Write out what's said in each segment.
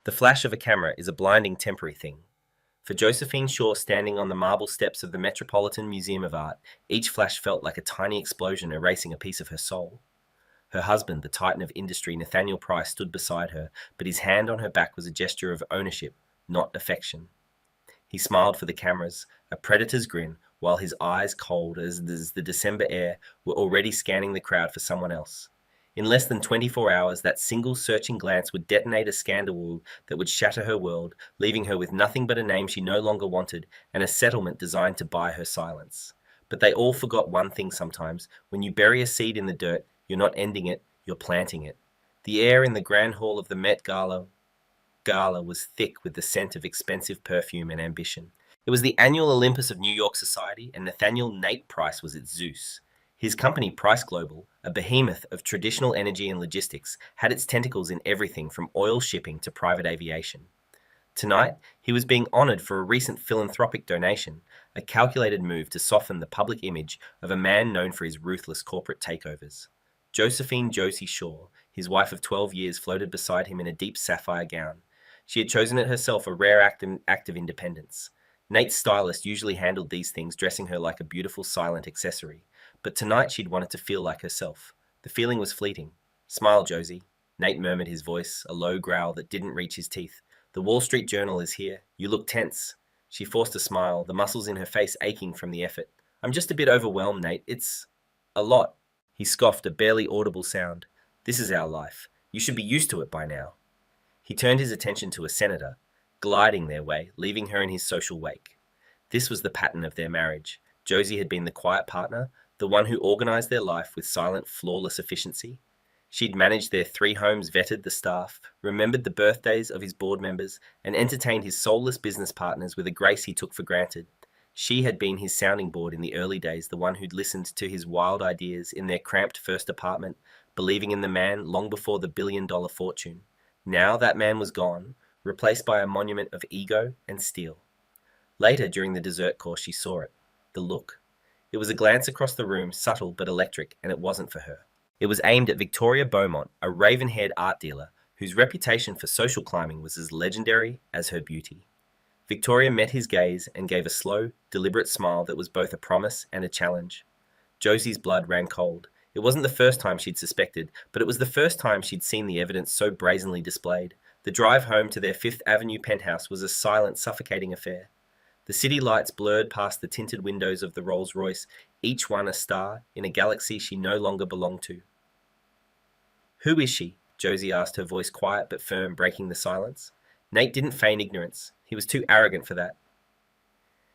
The flash of a camera is a blinding temporary thing. For Josephine Shaw standing on the marble steps of the Metropolitan Museum of Art, each flash felt like a tiny explosion erasing a piece of her soul. Her husband, the titan of industry, Nathaniel Price, stood beside her, but his hand on her back was a gesture of ownership, not affection. He smiled for the cameras, a predator's grin, while his eyes, cold as the December air, were already scanning the crowd for someone else. In less than 24 hours, that single searching glance would detonate a scandal that would shatter her world, leaving her with nothing but a name she no longer wanted and a settlement designed to buy her silence. But they all forgot one thing sometimes. When you bury a seed in the dirt, you're not ending it, you're planting it. The air in the grand hall of the Met Gala was thick with the scent of expensive perfume and ambition. It was the annual Olympus of New York society, and Nathaniel Nate Price was its Zeus. His company, Price Global, a behemoth of traditional energy and logistics, had its tentacles in everything from oil shipping to private aviation. Tonight, he was being honored for a recent philanthropic donation, a calculated move to soften the public image of a man known for his ruthless corporate takeovers. Josephine Josie Shaw, his wife of 12 years, floated beside him in a deep sapphire gown. She had chosen it herself, a rare act of independence. Nate's stylist usually handled these things, dressing her like a beautiful silent accessory. But tonight she'd wanted to feel like herself. The feeling was fleeting. "Smile, Josie," Nate murmured, his voice a low growl that didn't reach his teeth. "The Wall Street Journal is here. You look tense." She forced a smile, the muscles in her face aching from the effort. "I'm just a bit overwhelmed, Nate. It's a lot." He scoffed, a barely audible sound. "This is our life. You should be used to it by now." He turned his attention to a senator, gliding their way, leaving her in his social wake. This was the pattern of their marriage. Josie had been the quiet partner, the one who organized their life with silent, flawless efficiency. She'd managed their 3 homes, vetted the staff, remembered the birthdays of his board members, and entertained his soulless business partners with a grace he took for granted. She had been his sounding board in the early days, the one who'd listened to his wild ideas in their cramped first apartment, believing in the man long before the billion-dollar fortune. Now that man was gone, replaced by a monument of ego and steel. Later, during the dessert course, she saw it. The look. It was a glance across the room, subtle but electric, and it wasn't for her. It was aimed at Victoria Beaumont, a raven-haired art dealer whose reputation for social climbing was as legendary as her beauty. Victoria met his gaze and gave a slow, deliberate smile that was both a promise and a challenge. Josie's blood ran cold. It wasn't the first time she'd suspected, but it was the first time she'd seen the evidence so brazenly displayed. The drive home to their Fifth Avenue penthouse was a silent, suffocating affair. The city lights blurred past the tinted windows of the Rolls-Royce, each one a star in a galaxy she no longer belonged to. "Who is she?" Josie asked, her voice quiet but firm, breaking the silence. Nate didn't feign ignorance. He was too arrogant for that.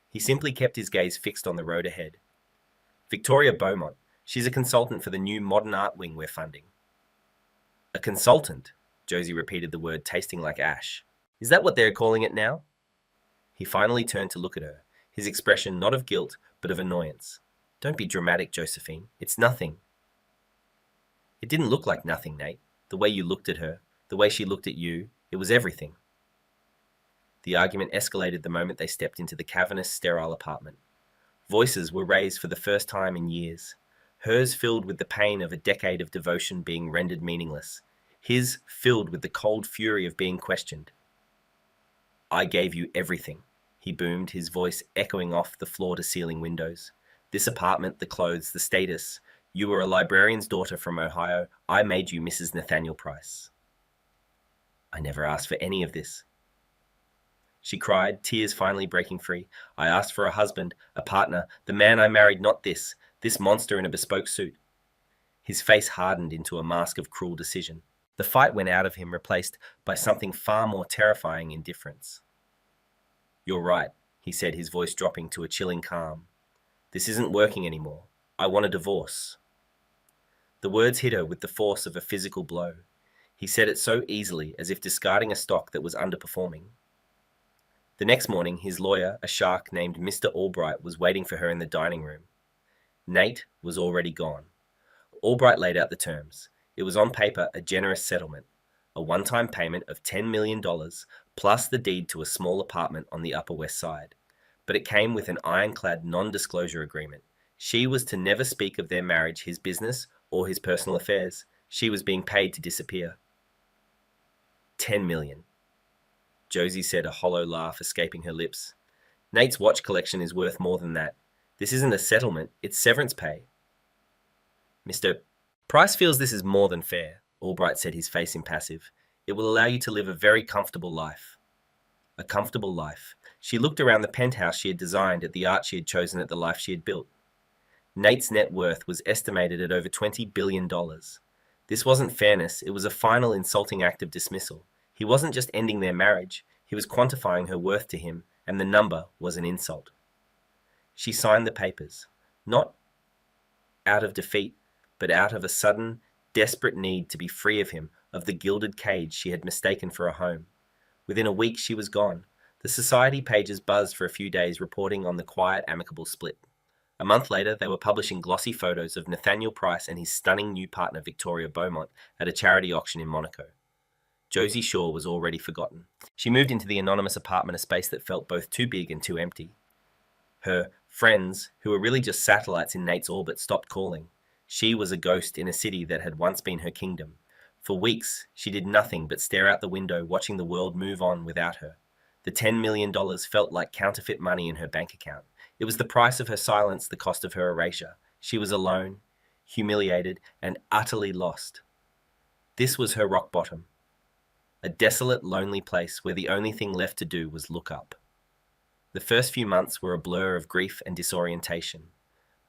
He simply kept his gaze fixed on the road ahead. "Victoria Beaumont. She's a consultant for the new modern art wing we're funding." "A consultant?" Josie repeated the word, tasting like ash. "Is that what they're calling it now?" He finally turned to look at her, his expression not of guilt, but of annoyance. "Don't be dramatic, Josephine. It's nothing." "It didn't look like nothing, Nate. The way you looked at her, the way she looked at you, it was everything." The argument escalated the moment they stepped into the cavernous, sterile apartment. Voices were raised for the first time in years, hers filled with the pain of a decade of devotion being rendered meaningless, his filled with the cold fury of being questioned. "I gave you everything," he boomed, his voice echoing off the floor-to-ceiling windows. "This apartment, the clothes, the status. You were a librarian's daughter from Ohio. I made you Mrs. Nathaniel Price." "I never asked for any of this," she cried, tears finally breaking free. "I asked for a husband, a partner, the man I married, not this monster in a bespoke suit." His face hardened into a mask of cruel decision. The fight went out of him, replaced by something far more terrifying: indifference. "You're right," he said, his voice dropping to a chilling calm. "This isn't working anymore. I want a divorce." The words hit her with the force of a physical blow. He said it so easily, as if discarding a stock that was underperforming. The next morning, his lawyer, a shark named Mr. Albright, was waiting for her in the dining room. Nate was already gone. Albright laid out the terms. It was on paper a generous settlement, a one-time payment of $10 million, plus the deed to a small apartment on the Upper West Side. But it came with an ironclad non-disclosure agreement. She was to never speak of their marriage, his business, or his personal affairs. She was being paid to disappear. $10 million. Josie said, a hollow laugh escaping her lips. Nate's watch collection is worth more than that. This isn't a settlement, it's severance pay. Mr. Price feels this is more than fair, Albright said, his face impassive. It will allow you to live a very comfortable life. A comfortable life. She looked around the penthouse she had designed, at the art she had chosen, at the life she had built. Nate's net worth was estimated at over $20 billion. This wasn't fairness, it was a final insulting act of dismissal. He wasn't just ending their marriage, he was quantifying her worth to him, and the number was an insult. She signed the papers, not out of defeat, but out of a sudden, desperate need to be free of him, of the gilded cage she had mistaken for a home. Within a week she was gone. The society pages buzzed for a few days, reporting on the quiet, amicable split. A month later, they were publishing glossy photos of Nathaniel Price and his stunning new partner Victoria Beaumont at a charity auction in Monaco. Josie Shaw was already forgotten. She moved into the anonymous apartment, a space that felt both too big and too empty. Her friends, who were really just satellites in Nate's orbit, stopped calling. She was a ghost in a city that had once been her kingdom. For weeks, she did nothing but stare out the window, watching the world move on without her. The $10 million felt like counterfeit money in her bank account. It was the price of her silence, the cost of her erasure. She was alone, humiliated, and utterly lost. This was her rock bottom. A desolate, lonely place where the only thing left to do was look up. The first few months were a blur of grief and disorientation.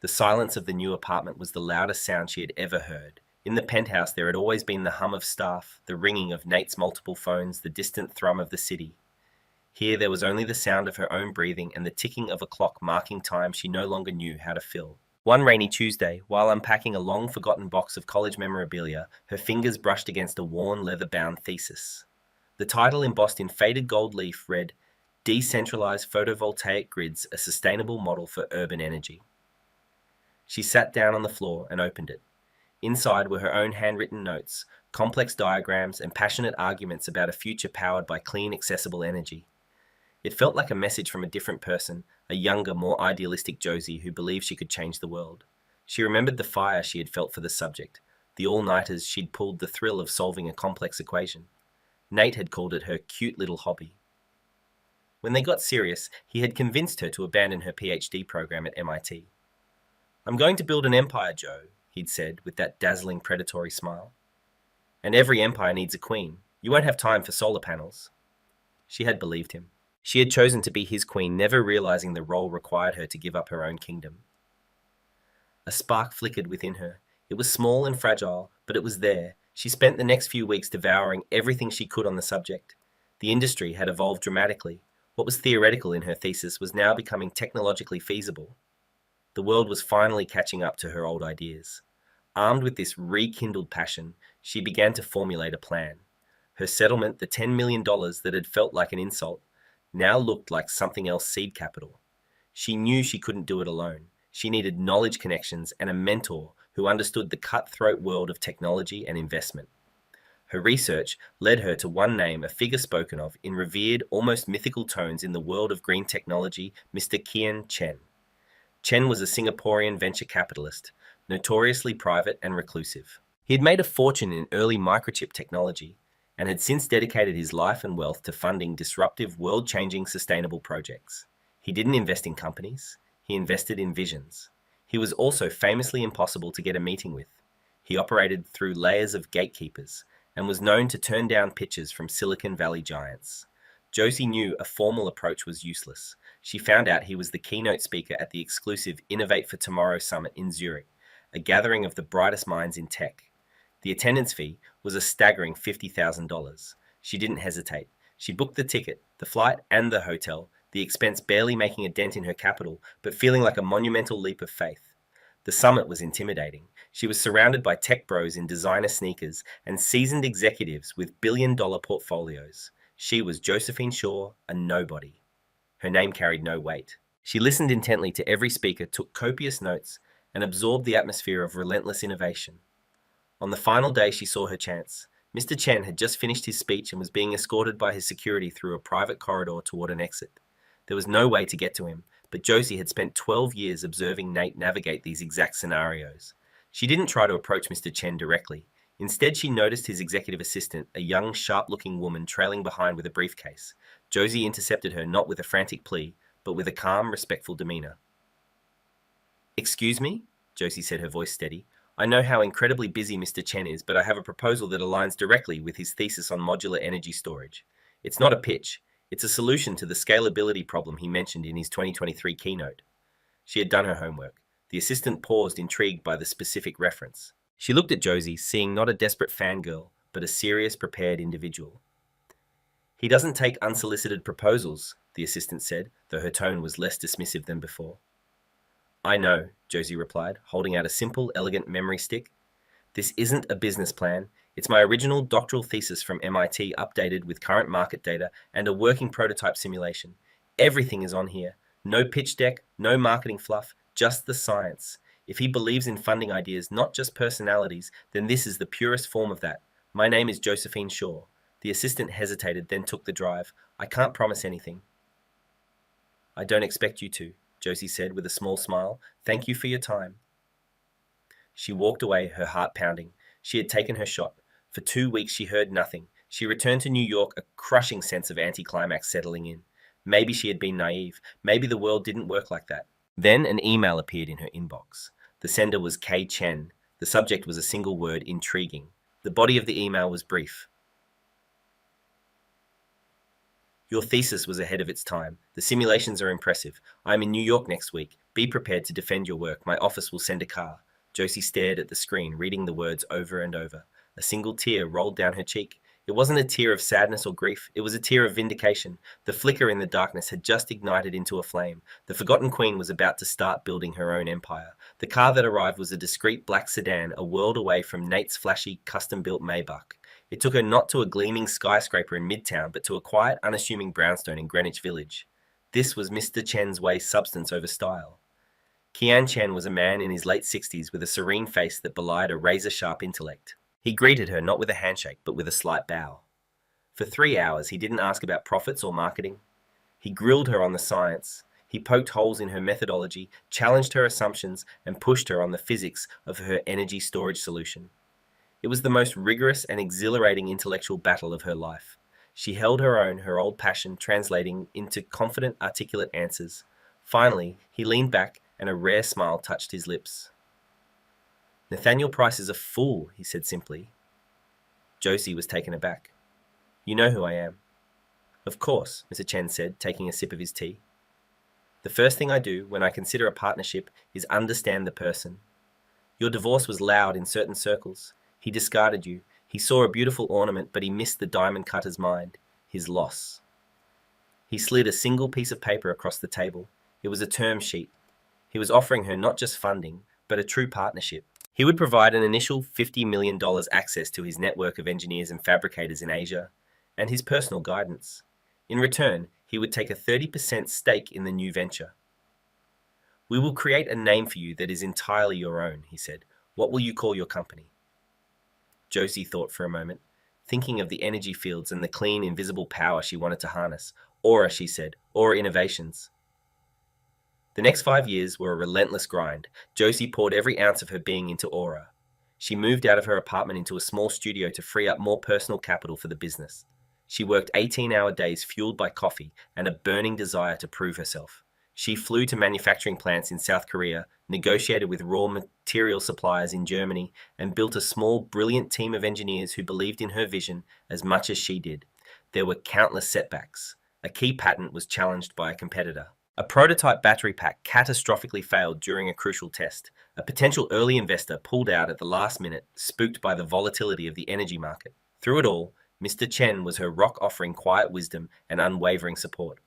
The silence of the new apartment was the loudest sound she had ever heard. In the penthouse there had always been the hum of staff, the ringing of Nate's multiple phones, the distant thrum of the city. Here there was only the sound of her own breathing and the ticking of a clock marking time she no longer knew how to fill. One rainy Tuesday, while unpacking a long-forgotten box of college memorabilia, her fingers brushed against a worn, leather-bound thesis. The title, embossed in faded gold leaf, read, "Decentralized Photovoltaic Grids, a Sustainable Model for Urban Energy." She sat down on the floor and opened it. Inside were her own handwritten notes, complex diagrams, and passionate arguments about a future powered by clean, accessible energy. It felt like a message from a different person, a younger, more idealistic Josie who believed she could change the world. She remembered the fire she had felt for the subject, the all-nighters she'd pulled, the thrill of solving a complex equation. Nate had called it her cute little hobby. When they got serious, he had convinced her to abandon her PhD program at MIT. "I'm going to build an empire, Joe," he'd said with that dazzling predatory smile. "And every empire needs a queen. You won't have time for solar panels." She had believed him. She had chosen to be his queen, never realizing the role required her to give up her own kingdom. A spark flickered within her. It was small and fragile, but it was there. She spent the next few weeks devouring everything she could on the subject. The industry had evolved dramatically. What was theoretical in her thesis was now becoming technologically feasible. The world was finally catching up to her old ideas. Armed with this rekindled passion, she began to formulate a plan. Her settlement, the $10 million that had felt like an insult, now looked like something else: seed capital. She knew she couldn't do it alone. She needed knowledge connections and a mentor who understood the cutthroat world of technology and investment. Her research led her to one name, a figure spoken of in revered, almost mythical tones in the world of green technology, Mr. Kian Chen. Chen was a Singaporean venture capitalist, notoriously private and reclusive. He had made a fortune in early microchip technology and had since dedicated his life and wealth to funding disruptive, world-changing sustainable projects. He didn't invest in companies, he invested in visions. He was also famously impossible to get a meeting with. He operated through layers of gatekeepers and was known to turn down pitches from Silicon Valley giants. Josie knew a formal approach was useless. She found out he was the keynote speaker at the exclusive Innovate for Tomorrow Summit in Zurich, a gathering of the brightest minds in tech. The attendance fee was a staggering $50,000. She didn't hesitate. She booked the ticket, the flight, and the hotel, the expense barely making a dent in her capital, but feeling like a monumental leap of faith. The summit was intimidating. She was surrounded by tech bros in designer sneakers and seasoned executives with billion-dollar portfolios. She was Josephine Shaw, a nobody. Her name carried no weight. She listened intently to every speaker, took copious notes, and absorbed the atmosphere of relentless innovation. On the final day, she saw her chance. Mr. Chen had just finished his speech and was being escorted by his security through a private corridor toward an exit. There was no way to get to him, but Josie had spent 12 years observing Nate navigate these exact scenarios. She didn't try to approach Mr. Chen directly. Instead, she noticed his executive assistant, a young, sharp-looking woman trailing behind with a briefcase. Josie intercepted her not with a frantic plea, but with a calm, respectful demeanor. "Excuse me?" Josie said, her voice steady. "I know how incredibly busy Mr. Chen is, but I have a proposal that aligns directly with his thesis on modular energy storage. It's not a pitch. It's a solution to the scalability problem he mentioned in his 2023 keynote." She had done her homework. The assistant paused, intrigued by the specific reference. She looked at Josie, seeing not a desperate fangirl, but a serious, prepared individual. "He doesn't take unsolicited proposals," the assistant said, though her tone was less dismissive than before. "I know," Josie replied, holding out a simple, elegant memory stick. "This isn't a business plan. It's my original doctoral thesis from MIT, updated with current market data and a working prototype simulation. Everything is on here. No pitch deck, no marketing fluff, just the science. If he believes in funding ideas, not just personalities, then this is the purest form of that. My name is Josephine Shaw." The assistant hesitated, then took the drive. "I can't promise anything." "I don't expect you to," Josie said with a small smile. "Thank you for your time." She walked away, her heart pounding. She had taken her shot. For 2 weeks she heard nothing. She returned to New York, a crushing sense of anticlimax settling in. Maybe she had been naive. Maybe the world didn't work like that. Then an email appeared in her inbox. The sender was Kay Chen. The subject was a single word: intriguing. The body of the email was brief. "Your thesis was ahead of its time. The simulations are impressive. I am in New York next week. Be prepared to defend your work. My office will send a car." Josie stared at the screen, reading the words over and over. A single tear rolled down her cheek. It wasn't a tear of sadness or grief. It was a tear of vindication. The flicker in the darkness had just ignited into a flame. The forgotten queen was about to start building her own empire. The car that arrived was a discreet black sedan, a world away from Nate's flashy, custom-built Maybach. It took her not to a gleaming skyscraper in Midtown, but to a quiet, unassuming brownstone in Greenwich Village. This was Mr. Chen's way: substance over style. Kian Chen was a man in his late 60s with a serene face that belied a razor-sharp intellect. He greeted her not with a handshake, but with a slight bow. For 3 hours, he didn't ask about profits or marketing. He grilled her on the science. He poked holes in her methodology, challenged her assumptions, and pushed her on the physics of her energy storage solution. It was the most rigorous and exhilarating intellectual battle of her life. She held her own, her old passion translating into confident, articulate answers. Finally, he leaned back, and a rare smile touched his lips. "Nathaniel Price is a fool," he said simply. Josie was taken aback. "You know who I am." "Of course," Mr. Chen said, taking a sip of his tea. "The first thing I do when I consider a partnership is understand the person. Your divorce was loud in certain circles. He discarded you. He saw a beautiful ornament, but he missed the diamond cutter's mind, his loss." He slid a single piece of paper across the table. It was a term sheet. He was offering her not just funding, but a true partnership. He would provide an initial $50 million access to his network of engineers and fabricators in Asia, and his personal guidance. In return, he would take a 30% stake in the new venture. "We will create a name for you that is entirely your own," he said. "What will you call your company?" Josie thought for a moment, thinking of the energy fields and the clean, invisible power she wanted to harness. "Aura," she said. "Aura Innovations." The next 5 years were a relentless grind. Josie poured every ounce of her being into Aura. She moved out of her apartment into a small studio to free up more personal capital for the business. She worked 18-hour days fueled by coffee and a burning desire to prove herself. She flew to manufacturing plants in South Korea, negotiated with raw material suppliers in Germany, and built a small, brilliant team of engineers who believed in her vision as much as she did. There were countless setbacks. A key patent was challenged by a competitor. A prototype battery pack catastrophically failed during a crucial test. A potential early investor pulled out at the last minute, spooked by the volatility of the energy market. Through it all, Mr. Chen was her rock, offering quiet wisdom and unwavering support.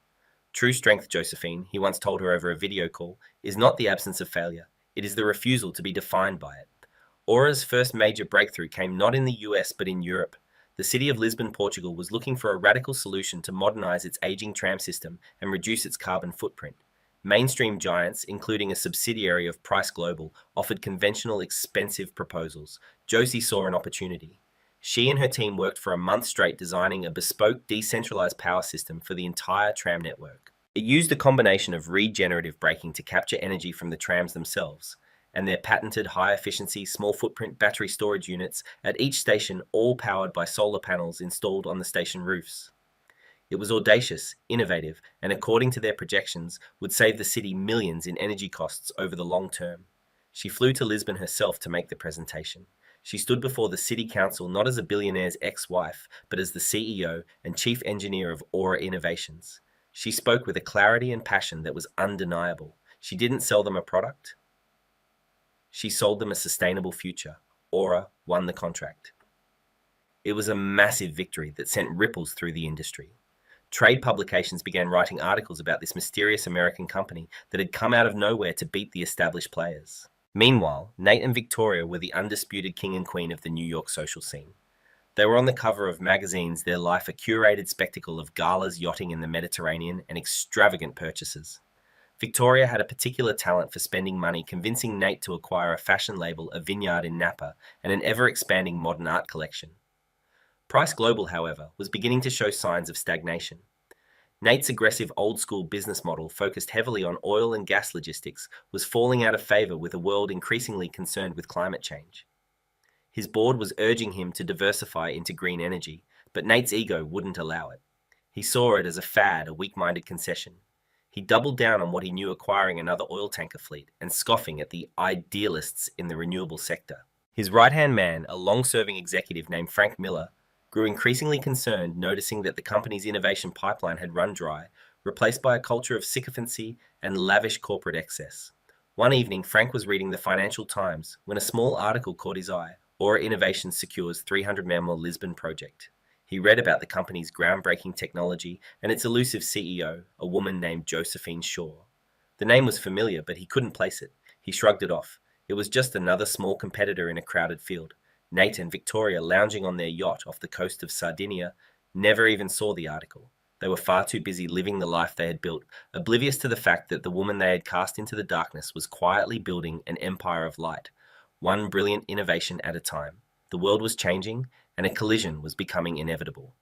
"True strength, Josephine," he once told her over a video call, "is not the absence of failure. It is the refusal to be defined by it." Aura's first major breakthrough came not in the US but in Europe. The city of Lisbon, Portugal, was looking for a radical solution to modernize its aging tram system and reduce its carbon footprint. Mainstream giants, including a subsidiary of Price Global, offered conventional, expensive proposals. Josie saw an opportunity. She and her team worked for a month straight designing a bespoke, decentralized power system for the entire tram network. It used a combination of regenerative braking to capture energy from the trams themselves, and their patented high-efficiency, small-footprint battery storage units at each station, all powered by solar panels installed on the station roofs. It was audacious, innovative, and according to their projections, would save the city millions in energy costs over the long term. She flew to Lisbon herself to make the presentation. She stood before the city council not as a billionaire's ex-wife, but as the CEO and chief engineer of Aura Innovations. She spoke with a clarity and passion that was undeniable. She didn't sell them a product. She sold them a sustainable future. Aura won the contract. It was a massive victory that sent ripples through the industry. Trade publications began writing articles about this mysterious American company that had come out of nowhere to beat the established players. Meanwhile, Nate and Victoria were the undisputed king and queen of the New York social scene. They were on the cover of magazines, their life a curated spectacle of galas, yachting in the Mediterranean, and extravagant purchases. Victoria had a particular talent for spending money, convincing Nate to acquire a fashion label, a vineyard in Napa, and an ever-expanding modern art collection. Price Global, however, was beginning to show signs of stagnation. Nate's aggressive old-school business model, focused heavily on oil and gas logistics, was falling out of favor with a world increasingly concerned with climate change. His board was urging him to diversify into green energy, but Nate's ego wouldn't allow it. He saw it as a fad, a weak-minded concession. He doubled down on what he knew, acquiring another oil tanker fleet and scoffing at the idealists in the renewable sector. His right-hand man, a long-serving executive named Frank Miller, grew increasingly concerned, noticing that the company's innovation pipeline had run dry, replaced by a culture of sycophancy and lavish corporate excess. One evening, Frank was reading the Financial Times when a small article caught his eye. Aura Innovations secures $300 million Lisbon project. He read about the company's groundbreaking technology and its elusive CEO, a woman named Josephine Shaw. The name was familiar, but he couldn't place it. He shrugged it off. It was just another small competitor in a crowded field. Nate and Victoria, lounging on their yacht off the coast of Sardinia, never even saw the article. They were far too busy living the life they had built, oblivious to the fact that the woman they had cast into the darkness was quietly building an empire of light, one brilliant innovation at a time. The world was changing, and a collision was becoming inevitable.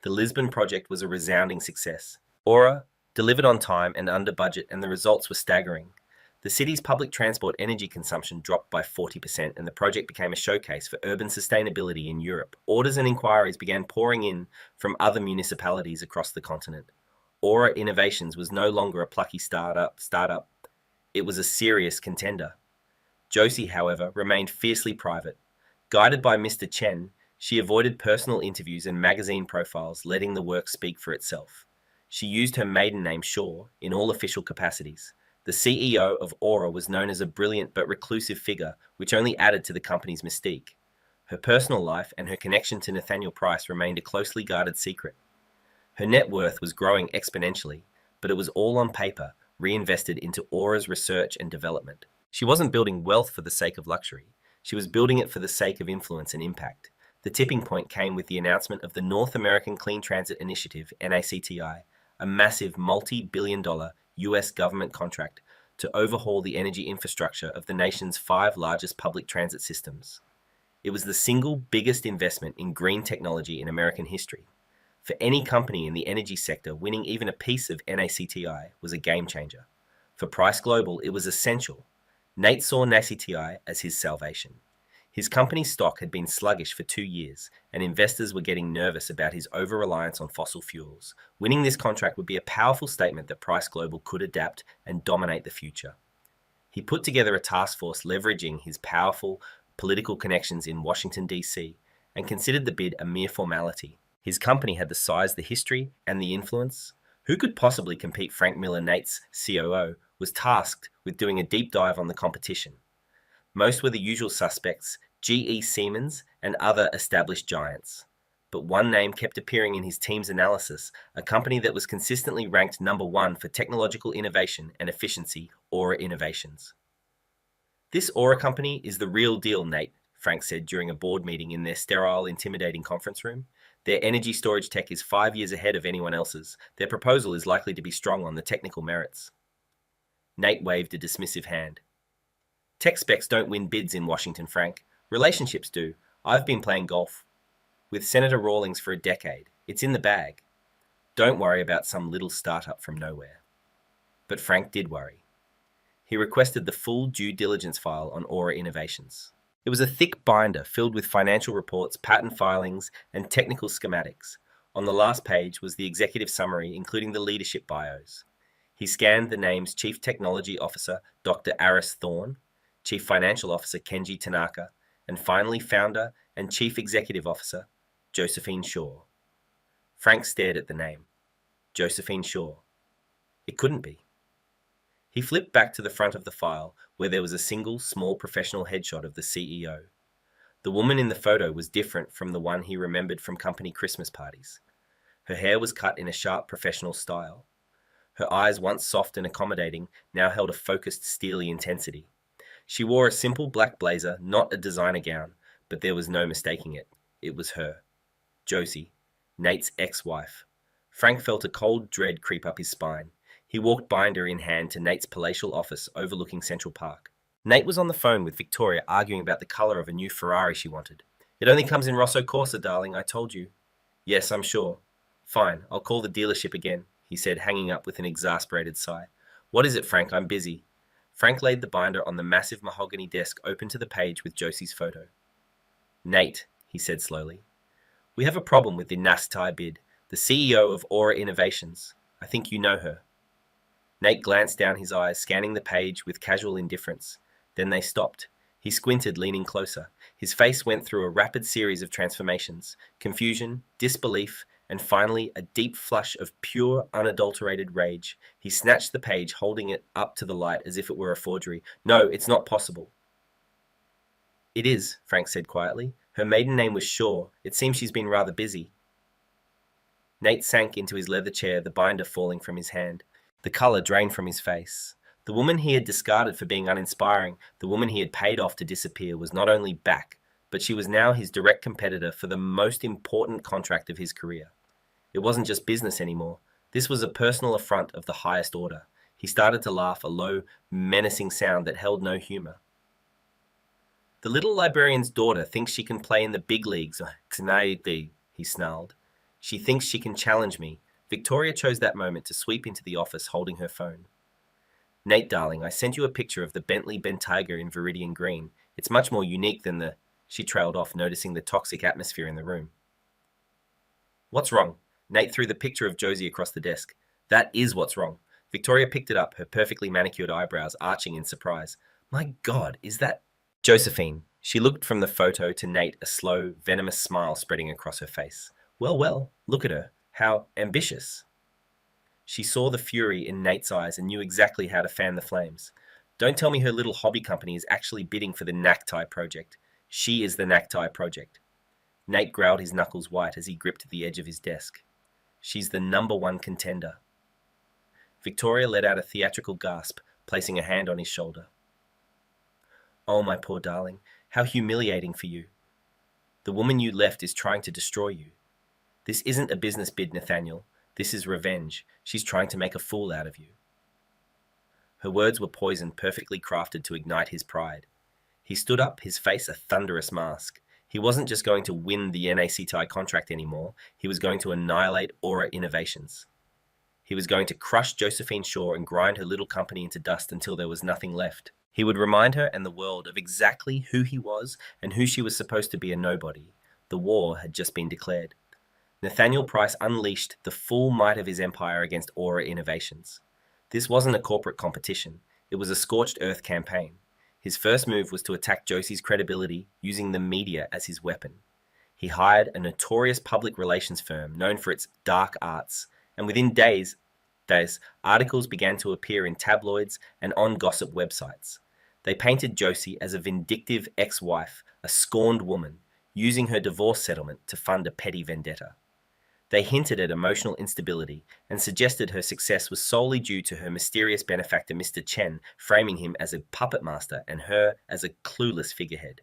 The Lisbon project was a resounding success. Aura delivered on time and under budget, and the results were staggering. The city's public transport energy consumption dropped by 40%, and the project became a showcase for urban sustainability in Europe. Orders and inquiries began pouring in from other municipalities across the continent. Aura Innovations was no longer a plucky startup. It was a serious contender. Josie, however, remained fiercely private. Guided by Mr. Chen, she avoided personal interviews and magazine profiles, letting the work speak for itself. She used her maiden name, Shaw, in all official capacities. The CEO of Aura was known as a brilliant but reclusive figure, which only added to the company's mystique. Her personal life and her connection to Nathaniel Price remained a closely guarded secret. Her net worth was growing exponentially, but it was all on paper, reinvested into Aura's research and development. She wasn't building wealth for the sake of luxury. She was building it for the sake of influence and impact. The tipping point came with the announcement of the North American Clean Transit Initiative, NACTI, a massive multi-billion-dollar US government contract to overhaul the energy infrastructure of the nation's 5 largest public transit systems. It was the single biggest investment in green technology in American history. For any company in the energy sector, winning even a piece of NACTI was a game changer. For Price Global, it was essential. Nate saw NACTI as his salvation. His company's stock had been sluggish for 2 years, and investors were getting nervous about his over-reliance on fossil fuels. Winning this contract would be a powerful statement that Price Global could adapt and dominate the future. He put together a task force leveraging his powerful political connections in Washington, D.C., and considered the bid a mere formality. His company had the size, the history, and the influence. Who could possibly compete? Frank Miller, Nate's COO, was tasked with doing a deep dive on the competition. Most were the usual suspects, GE Siemens and other established giants. But one name kept appearing in his team's analysis, a company that was consistently ranked number 1 for technological innovation and efficiency, Aura Innovations. This Aura company is the real deal, Nate, Frank said during a board meeting in their sterile, intimidating conference room. Their energy storage tech is 5 years ahead of anyone else's. Their proposal is likely to be strong on the technical merits. Nate waved a dismissive hand. Tech specs don't win bids in Washington, Frank. Relationships do. I've been playing golf with Senator Rawlings for a decade. It's in the bag. Don't worry about some little startup from nowhere. But Frank did worry. He requested the full due diligence file on Aura Innovations. It was a thick binder filled with financial reports, patent filings, and technical schematics. On the last page was the executive summary, including the leadership bios. He scanned the names Chief Technology Officer Dr. Aris Thorne, Chief Financial Officer Kenji Tanaka, and finally Founder and Chief Executive Officer Josephine Shaw. Frank stared at the name. Josephine Shaw. It couldn't be. He flipped back to the front of the file, where there was a single, small professional headshot of the CEO. The woman in the photo was different from the one he remembered from company Christmas parties. Her hair was cut in a sharp professional style. Her eyes, once soft and accommodating, now held a focused, steely intensity. She wore a simple black blazer, not a designer gown, but there was no mistaking it. It was her. Josie, Nate's ex-wife. Frank felt a cold dread creep up his spine. He walked binder in hand to Nate's palatial office overlooking Central Park. Nate was on the phone with Victoria arguing about the colour of a new Ferrari she wanted. It only comes in Rosso Corsa, darling, I told you. Yes, I'm sure. Fine, I'll call the dealership again, he said, hanging up with an exasperated sigh. What is it, Frank? I'm busy. Frank laid the binder on the massive mahogany desk open to the page with Josie's photo. Nate, he said slowly, we have a problem with the Nastai bid, the CEO of Aura Innovations. I think you know her. Nate glanced down his eyes, scanning the page with casual indifference. Then they stopped. He squinted, leaning closer. His face went through a rapid series of transformations. Confusion, disbelief, and finally a deep flush of pure, unadulterated rage. He snatched the page, holding it up to the light as if it were a forgery. No, it's not possible. It is, Frank said quietly. Her maiden name was Shaw. It seems she's been rather busy. Nate sank into his leather chair, the binder falling from his hand. The colour drained from his face. The woman he had discarded for being uninspiring, the woman he had paid off to disappear, was not only back, but she was now his direct competitor for the most important contract of his career. It wasn't just business anymore. This was a personal affront of the highest order. He started to laugh, a low, menacing sound that held no humour. The little librarian's daughter thinks she can play in the big leagues, he snarled. She thinks she can challenge me. Victoria chose that moment to sweep into the office holding her phone. Nate, darling, I sent you a picture of the Bentley Bentayga in Viridian Green. It's much more unique than the... She trailed off, noticing the toxic atmosphere in the room. What's wrong? Nate threw the picture of Josie across the desk. That is what's wrong. Victoria picked it up, her perfectly manicured eyebrows arching in surprise. My God, is that... Josephine. She looked from the photo to Nate, a slow, venomous smile spreading across her face. Well, look at her. How ambitious. She saw the fury in Nate's eyes and knew exactly how to fan the flames. Don't tell me her little hobby company is actually bidding for the Naktai project. She is the Naktai project. Nate growled, his knuckles white as he gripped the edge of his desk. She's the #1 contender. Victoria let out a theatrical gasp, placing a hand on his shoulder. Oh, my poor darling, how humiliating for you. The woman you left is trying to destroy you. This isn't a business bid, Nathaniel. This is revenge. She's trying to make a fool out of you. Her words were poison, perfectly crafted to ignite his pride. He stood up, his face a thunderous mask. He wasn't just going to win the NACTI contract anymore. He was going to annihilate Aura Innovations. He was going to crush Josephine Shaw and grind her little company into dust until there was nothing left. He would remind her and the world of exactly who he was and who she was supposed to be, a nobody. The war had just been declared. Nathaniel Price unleashed the full might of his empire against Aura Innovations. This wasn't a corporate competition. It was a scorched earth campaign. His first move was to attack Josie's credibility using the media as his weapon. He hired a notorious public relations firm known for its dark arts, and within days, articles began to appear in tabloids and on gossip websites. They painted Josie as a vindictive ex-wife, a scorned woman, using her divorce settlement to fund a petty vendetta. They hinted at emotional instability and suggested her success was solely due to her mysterious benefactor Mr. Chen framing him as a puppet master and her as a clueless figurehead.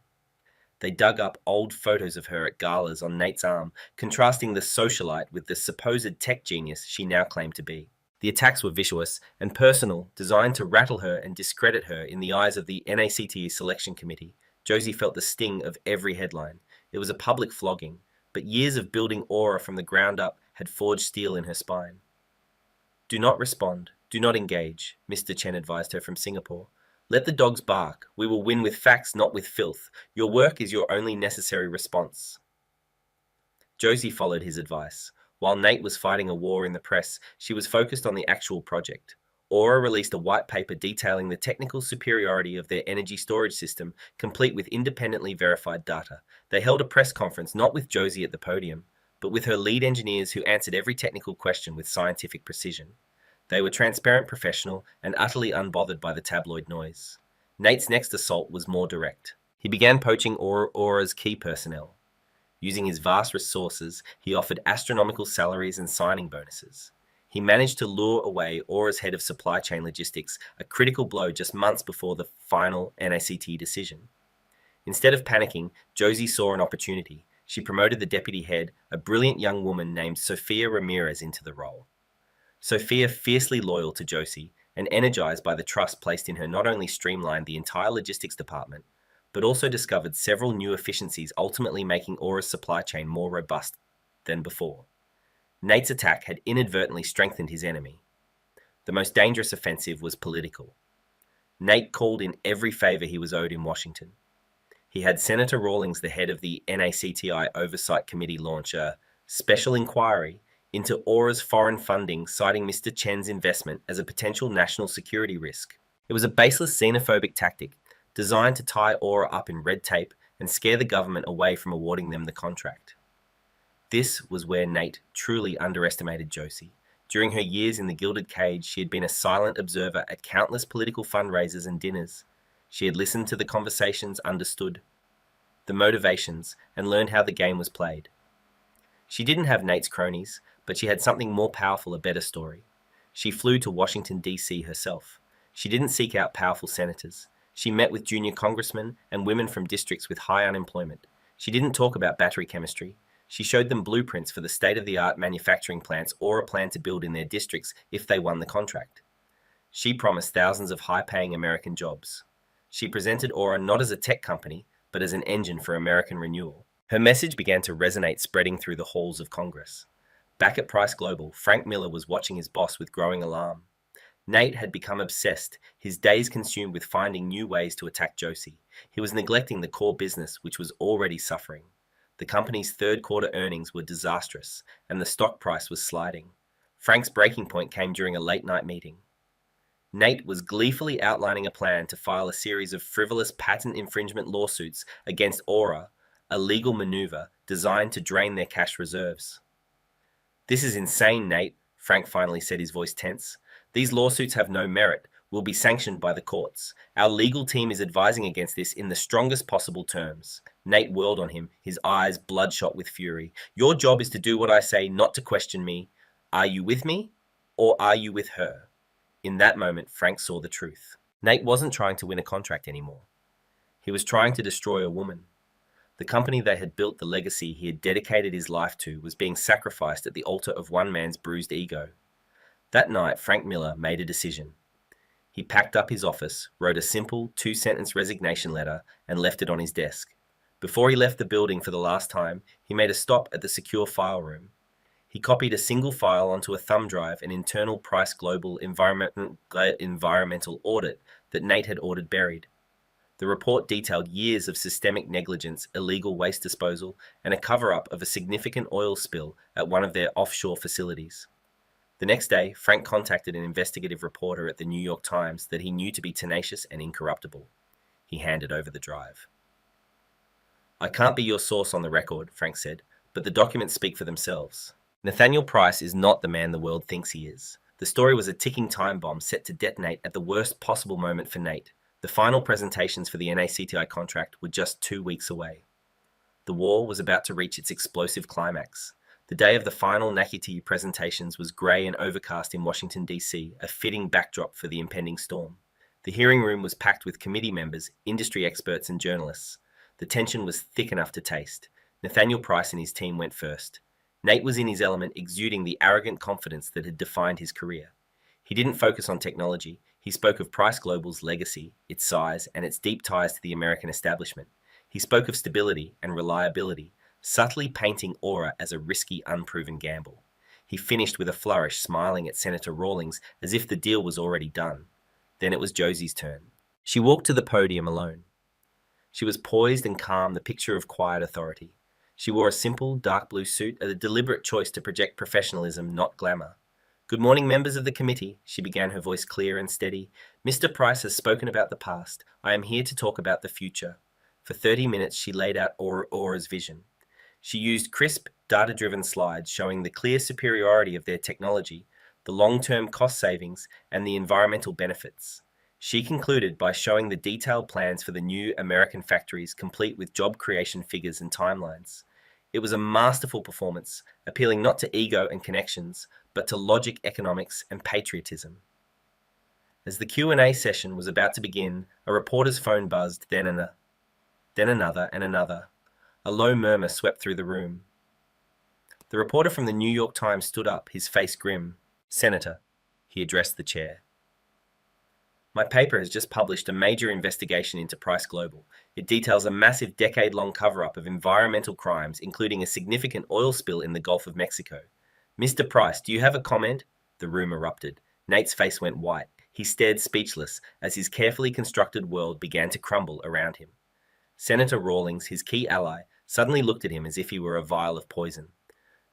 They dug up old photos of her at galas on Nate's arm, contrasting the socialite with the supposed tech genius she now claimed to be. The attacks were vicious and personal, designed to rattle her and discredit her in the eyes of the NACTE selection committee. Josie felt the sting of every headline. It was a public flogging, but years of building Aura from the ground up had forged steel in her spine. Do not respond. Do not engage, Mr. Chen advised her from Singapore. Let the dogs bark. We will win with facts, not with filth. Your work is your only necessary response. Josie followed his advice. While Nate was fighting a war in the press, she was focused on the actual project. Aura released a white paper detailing the technical superiority of their energy storage system, complete with independently verified data. They held a press conference not with Josie at the podium, but with her lead engineers who answered every technical question with scientific precision. They were transparent, professional, and utterly unbothered by the tabloid noise. Nate's next assault was more direct. He began poaching Aura's key personnel. Using his vast resources, he offered astronomical salaries and signing bonuses. He managed to lure away Aura's head of supply chain logistics, a critical blow just months before the final NACT decision. Instead of panicking, Josie saw an opportunity. She promoted the deputy head, a brilliant young woman named Sofia Ramirez, into the role. Sophia, fiercely loyal to Josie and energized by the trust placed in her, not only streamlined the entire logistics department, but also discovered several new efficiencies, ultimately making Aura's supply chain more robust than before. Nate's attack had inadvertently strengthened his enemy. The most dangerous offensive was political. Nate called in every favor he was owed in Washington. He had Senator Rawlings, the head of the NACTI Oversight Committee, launch a special inquiry into Aura's foreign funding, citing Mr. Chen's investment as a potential national security risk. It was a baseless xenophobic tactic designed to tie Aura up in red tape and scare the government away from awarding them the contract. This was where Nate truly underestimated Josie. During her years in the Gilded Cage, she had been a silent observer at countless political fundraisers and dinners. She had listened to the conversations, understood the motivations, and learned how the game was played. She didn't have Nate's cronies, but she had something more powerful, a better story. She flew to Washington, D.C. herself. She didn't seek out powerful senators. She met with junior congressmen and women from districts with high unemployment. She didn't talk about battery chemistry. She showed them blueprints for the state-of-the-art manufacturing plants Aura planned to build in their districts if they won the contract. She promised thousands of high-paying American jobs. She presented Aura not as a tech company, but as an engine for American renewal. Her message began to resonate, spreading through the halls of Congress. Back at Price Global, Frank Miller was watching his boss with growing alarm. Nate had become obsessed, his days consumed with finding new ways to attack Josie. He was neglecting the core business, which was already suffering. The company's third quarter earnings were disastrous, and the stock price was sliding. Frank's breaking point came during a late-night meeting. Nate was gleefully outlining a plan to file a series of frivolous patent infringement lawsuits against Aura, a legal maneuver designed to drain their cash reserves. "This is insane, Nate," Frank finally said, his voice tense. "These lawsuits have no merit, will be sanctioned by the courts. Our legal team is advising against this in the strongest possible terms." Nate whirled on him, his eyes bloodshot with fury. "Your job is to do what I say, not to question me. Are you with me, or are you with her?" In that moment, Frank saw the truth. Nate wasn't trying to win a contract anymore. He was trying to destroy a woman. The company they had built, the legacy he had dedicated his life to, was being sacrificed at the altar of one man's bruised ego. That night, Frank Miller made a decision. He packed up his office, wrote a simple two-sentence resignation letter, and left it on his desk. Before he left the building for the last time, he made a stop at the secure file room. He copied a single file onto a thumb drive, an internal Price Global environmental audit that Nate had ordered buried. The report detailed years of systemic negligence, illegal waste disposal, and a cover-up of a significant oil spill at one of their offshore facilities. The next day, Frank contacted an investigative reporter at the New York Times that he knew to be tenacious and incorruptible. He handed over the drive. "I can't be your source on the record," Frank said, "but the documents speak for themselves. Nathaniel Price is not the man the world thinks he is. The story was a ticking time bomb set to detonate at the worst possible moment for Nate. The final presentations for the NACTI contract were just 2 weeks away. The war was about to reach its explosive climax. The day of the final NACTI presentations was grey and overcast in Washington, D.C., a fitting backdrop for the impending storm. The hearing room was packed with committee members, industry experts, and journalists. The tension was thick enough to taste. Nathaniel Price and his team went first. Nate was in his element, exuding the arrogant confidence that had defined his career. He didn't focus on technology. He spoke of Price Global's legacy, its size, and its deep ties to the American establishment. He spoke of stability and reliability, subtly painting Aura as a risky, unproven gamble. He finished with a flourish, smiling at Senator Rawlings as if the deal was already done. Then it was Josie's turn. She walked to the podium alone. She was poised and calm, the picture of quiet authority. She wore a simple, dark blue suit, a deliberate choice to project professionalism, not glamour. "Good morning, members of the committee," she began, her voice clear and steady. "Mr. Price has spoken about the past. I am here to talk about the future." For 30 minutes, she laid out Aura's vision. She used crisp, data-driven slides showing the clear superiority of their technology, the long-term cost savings, and the environmental benefits. She concluded by showing the detailed plans for the new American factories, complete with job creation figures and timelines. It was a masterful performance, appealing not to ego and connections, but to logic, economics, and patriotism. As the Q&A session was about to begin, a reporter's phone buzzed, then another and another. A low murmur swept through the room. The reporter from the New York Times stood up, his face grim. "Senator," he addressed the chair. "My paper has just published a major investigation into Price Global. It details a massive decade-long cover-up of environmental crimes, including a significant oil spill in the Gulf of Mexico. Mr. Price, do you have a comment?" The room erupted. Nate's face went white. He stared speechless as his carefully constructed world began to crumble around him. Senator Rawlings, his key ally, suddenly looked at him as if he were a vial of poison.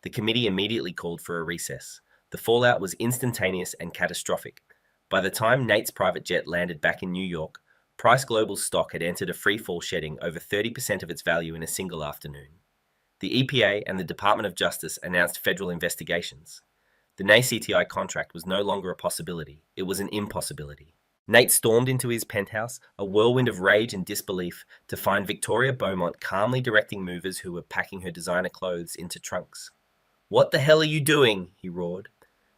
The committee immediately called for a recess. The fallout was instantaneous and catastrophic. By the time Nate's private jet landed back in New York, Price Global's stock had entered a free-fall, shedding over 30% of its value in a single afternoon. The EPA and the Department of Justice announced federal investigations. The NACTI contract was no longer a possibility, it was an impossibility. Nate stormed into his penthouse, a whirlwind of rage and disbelief, to find Victoria Beaumont calmly directing movers who were packing her designer clothes into trunks. "What the hell are you doing?" he roared.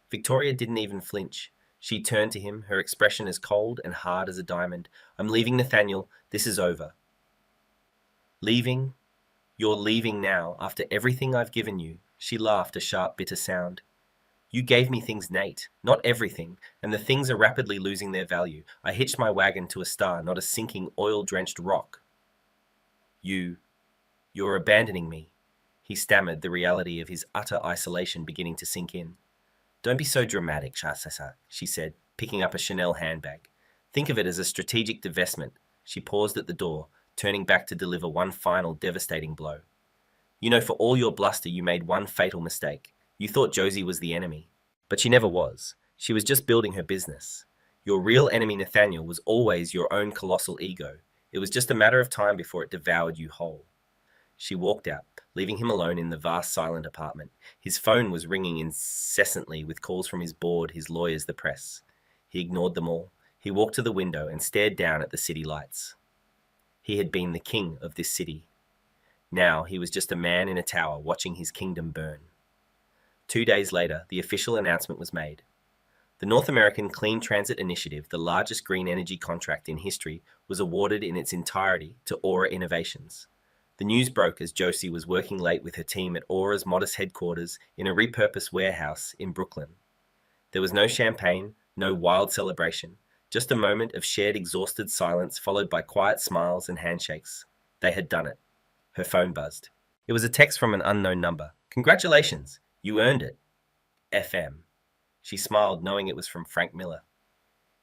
Victoria didn't even flinch. She turned to him, her expression as cold and hard as a diamond. "I'm leaving, Nathaniel. This is over." "Leaving? You're leaving now, after everything I've given you?" She laughed, a sharp, bitter sound. "You gave me things, Nate, not everything, and the things are rapidly losing their value. I hitched my wagon to a star, not a sinking, oil-drenched rock." You're abandoning me." He stammered, the reality of his utter isolation beginning to sink in. "Don't be so dramatic, Shasasa," she said, picking up a Chanel handbag. "Think of it as a strategic divestment." She paused at the door, turning back to deliver one final devastating blow. "You know, for all your bluster, you made one fatal mistake. You thought Josie was the enemy. But she never was. She was just building her business. Your real enemy, Nathaniel, was always your own colossal ego. It was just a matter of time before it devoured you whole." She walked out, leaving him alone in the vast, silent apartment. His phone was ringing incessantly with calls from his board, his lawyers, the press. He ignored them all. He walked to the window and stared down at the city lights. He had been the king of this city. Now he was just a man in a tower watching his kingdom burn. 2 days later, the official announcement was made. The North American Clean Transit Initiative, the largest green energy contract in history, was awarded in its entirety to Aura Innovations. The news broke as Josie was working late with her team at Aura's modest headquarters in a repurposed warehouse in Brooklyn. There was no champagne, no wild celebration, just a moment of shared exhausted silence followed by quiet smiles and handshakes. They had done it. Her phone buzzed. It was a text from an unknown number. "Congratulations, you earned it." FM. She smiled, knowing it was from Frank Miller.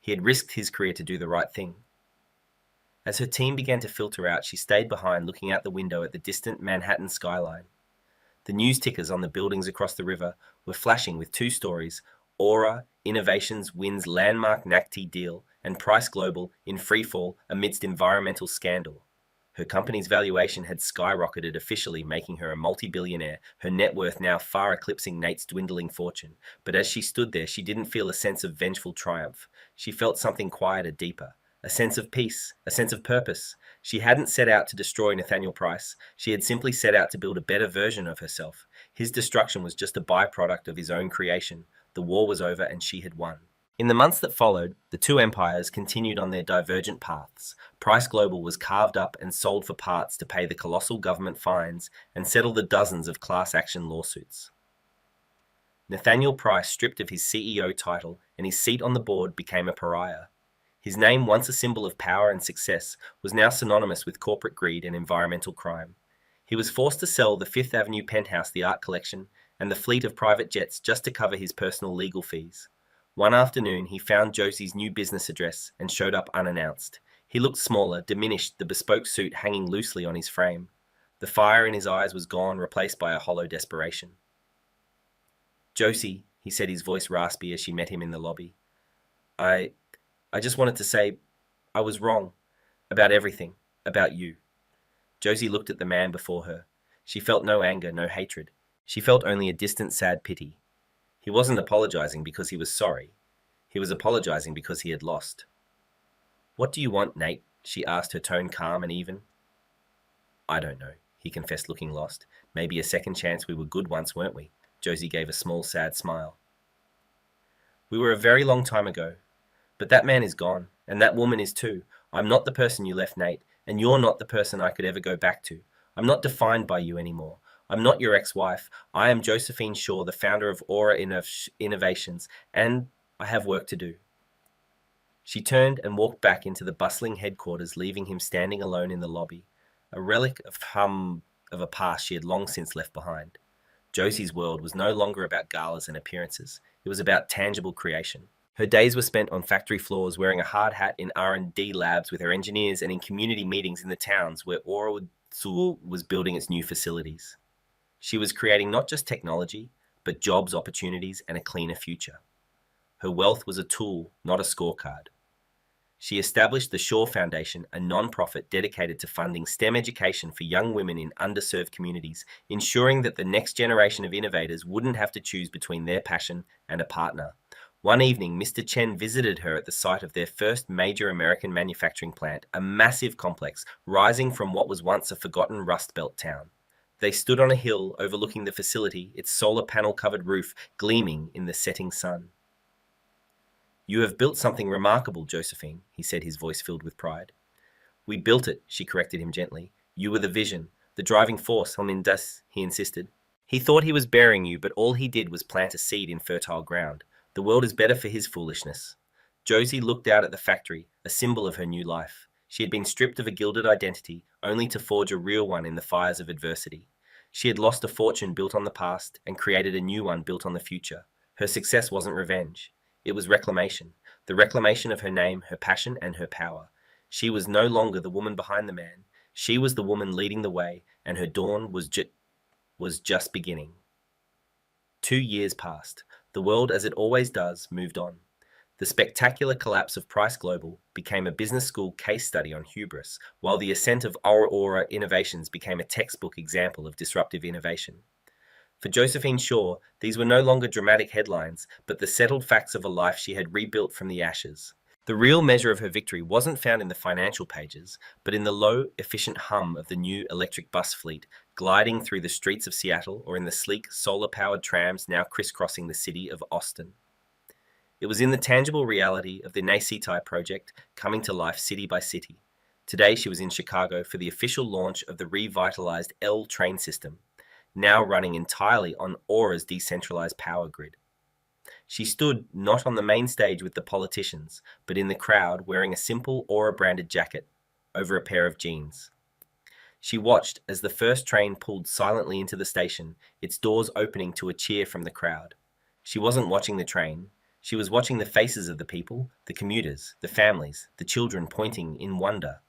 He had risked his career to do the right thing. As her team began to filter out, she stayed behind, looking out the window at the distant Manhattan skyline. The news tickers on the buildings across the river were flashing with 2 stories: Aura Innovations wins landmark NACTI deal, and Price Global in freefall amidst environmental scandal. Her company's valuation had skyrocketed, officially making her a multi-billionaire, her net worth now far eclipsing Nate's dwindling fortune. But as she stood there, she didn't feel a sense of vengeful triumph. She felt something quieter, deeper. A sense of peace, a sense of purpose. She hadn't set out to destroy Nathaniel Price. She had simply set out to build a better version of herself. His destruction was just a byproduct of his own creation. The war was over and she had won. In the months that followed, the 2 empires continued on their divergent paths. Price Global was carved up and sold for parts to pay the colossal government fines and settle the dozens of class action lawsuits. Nathaniel Price, stripped of his CEO title and his seat on the board, became a pariah. His name, once a symbol of power and success, was now synonymous with corporate greed and environmental crime. He was forced to sell the Fifth Avenue penthouse, the art collection, and the fleet of private jets just to cover his personal legal fees. One afternoon, he found Josie's new business address and showed up unannounced. He looked smaller, diminished, the bespoke suit hanging loosely on his frame. The fire in his eyes was gone, replaced by a hollow desperation. "Josie," he said, his voice raspy as she met him in the lobby. I just wanted to say I was wrong. About everything. About you." Josie looked at the man before her. She felt no anger, no hatred. She felt only a distant, sad pity. He wasn't apologizing because he was sorry. He was apologizing because he had lost. "What do you want, Nate?" she asked, her tone calm and even. "I don't know," he confessed, looking lost. "Maybe a second chance. We were good once, weren't we?" Josie gave a small, sad smile. "We were a very long time ago. But that man is gone, and that woman is too. I'm not the person you left, Nate, and you're not the person I could ever go back to. I'm not defined by you anymore. I'm not your ex-wife. I am Josephine Shaw, the founder of Aura Innovations, and I have work to do." She turned and walked back into the bustling headquarters, leaving him standing alone in the lobby, a relic of a past she had long since left behind. Josie's world was no longer about galas and appearances. It was about tangible creation. Her days were spent on factory floors, wearing a hard hat, in R&D labs with her engineers, and in community meetings in the towns where Aura was building its new facilities. She was creating not just technology, but jobs, opportunities, and a cleaner future. Her wealth was a tool, not a scorecard. She established the Shaw Foundation, a non-profit dedicated to funding STEM education for young women in underserved communities, ensuring that the next generation of innovators wouldn't have to choose between their passion and a partner. One evening, Mr. Chen visited her at the site of their first major American manufacturing plant, a massive complex rising from what was once a forgotten Rust Belt town. They stood on a hill overlooking the facility, its solar panel-covered roof gleaming in the setting sun. "You have built something remarkable, Josephine," he said, his voice filled with pride. "We built it," she corrected him gently. "You were the vision, the driving force, he insisted. He thought he was burying you, but all he did was plant a seed in fertile ground. The world is better for his foolishness." Josie looked out at the factory, a symbol of her new life. She had been stripped of a gilded identity, only to forge a real one in the fires of adversity. She had lost a fortune built on the past and created a new one built on the future. Her success wasn't revenge. It was reclamation. The reclamation of her name, her passion, and her power. She was no longer the woman behind the man. She was the woman leading the way, and her dawn was just beginning. 2 years passed. The world, as it always does, moved on. The spectacular collapse of Price Global became a business school case study on hubris, while the ascent of Aura Innovations became a textbook example of disruptive innovation. For Josephine Shaw, these were no longer dramatic headlines, but the settled facts of a life she had rebuilt from the ashes. The real measure of her victory wasn't found in the financial pages, but in the low, efficient hum of the new electric bus fleet gliding through the streets of Seattle, or in the sleek, solar-powered trams now crisscrossing the city of Austin. It was in the tangible reality of the Naisitai project coming to life city by city. Today she was in Chicago for the official launch of the revitalized L train system, now running entirely on Aura's decentralized power grid. She stood not on the main stage with the politicians, but in the crowd wearing a simple Aura-branded jacket over a pair of jeans. She watched as the first train pulled silently into the station, its doors opening to a cheer from the crowd. She wasn't watching the train. She was watching the faces of the people, the commuters, the families, the children pointing in wonder.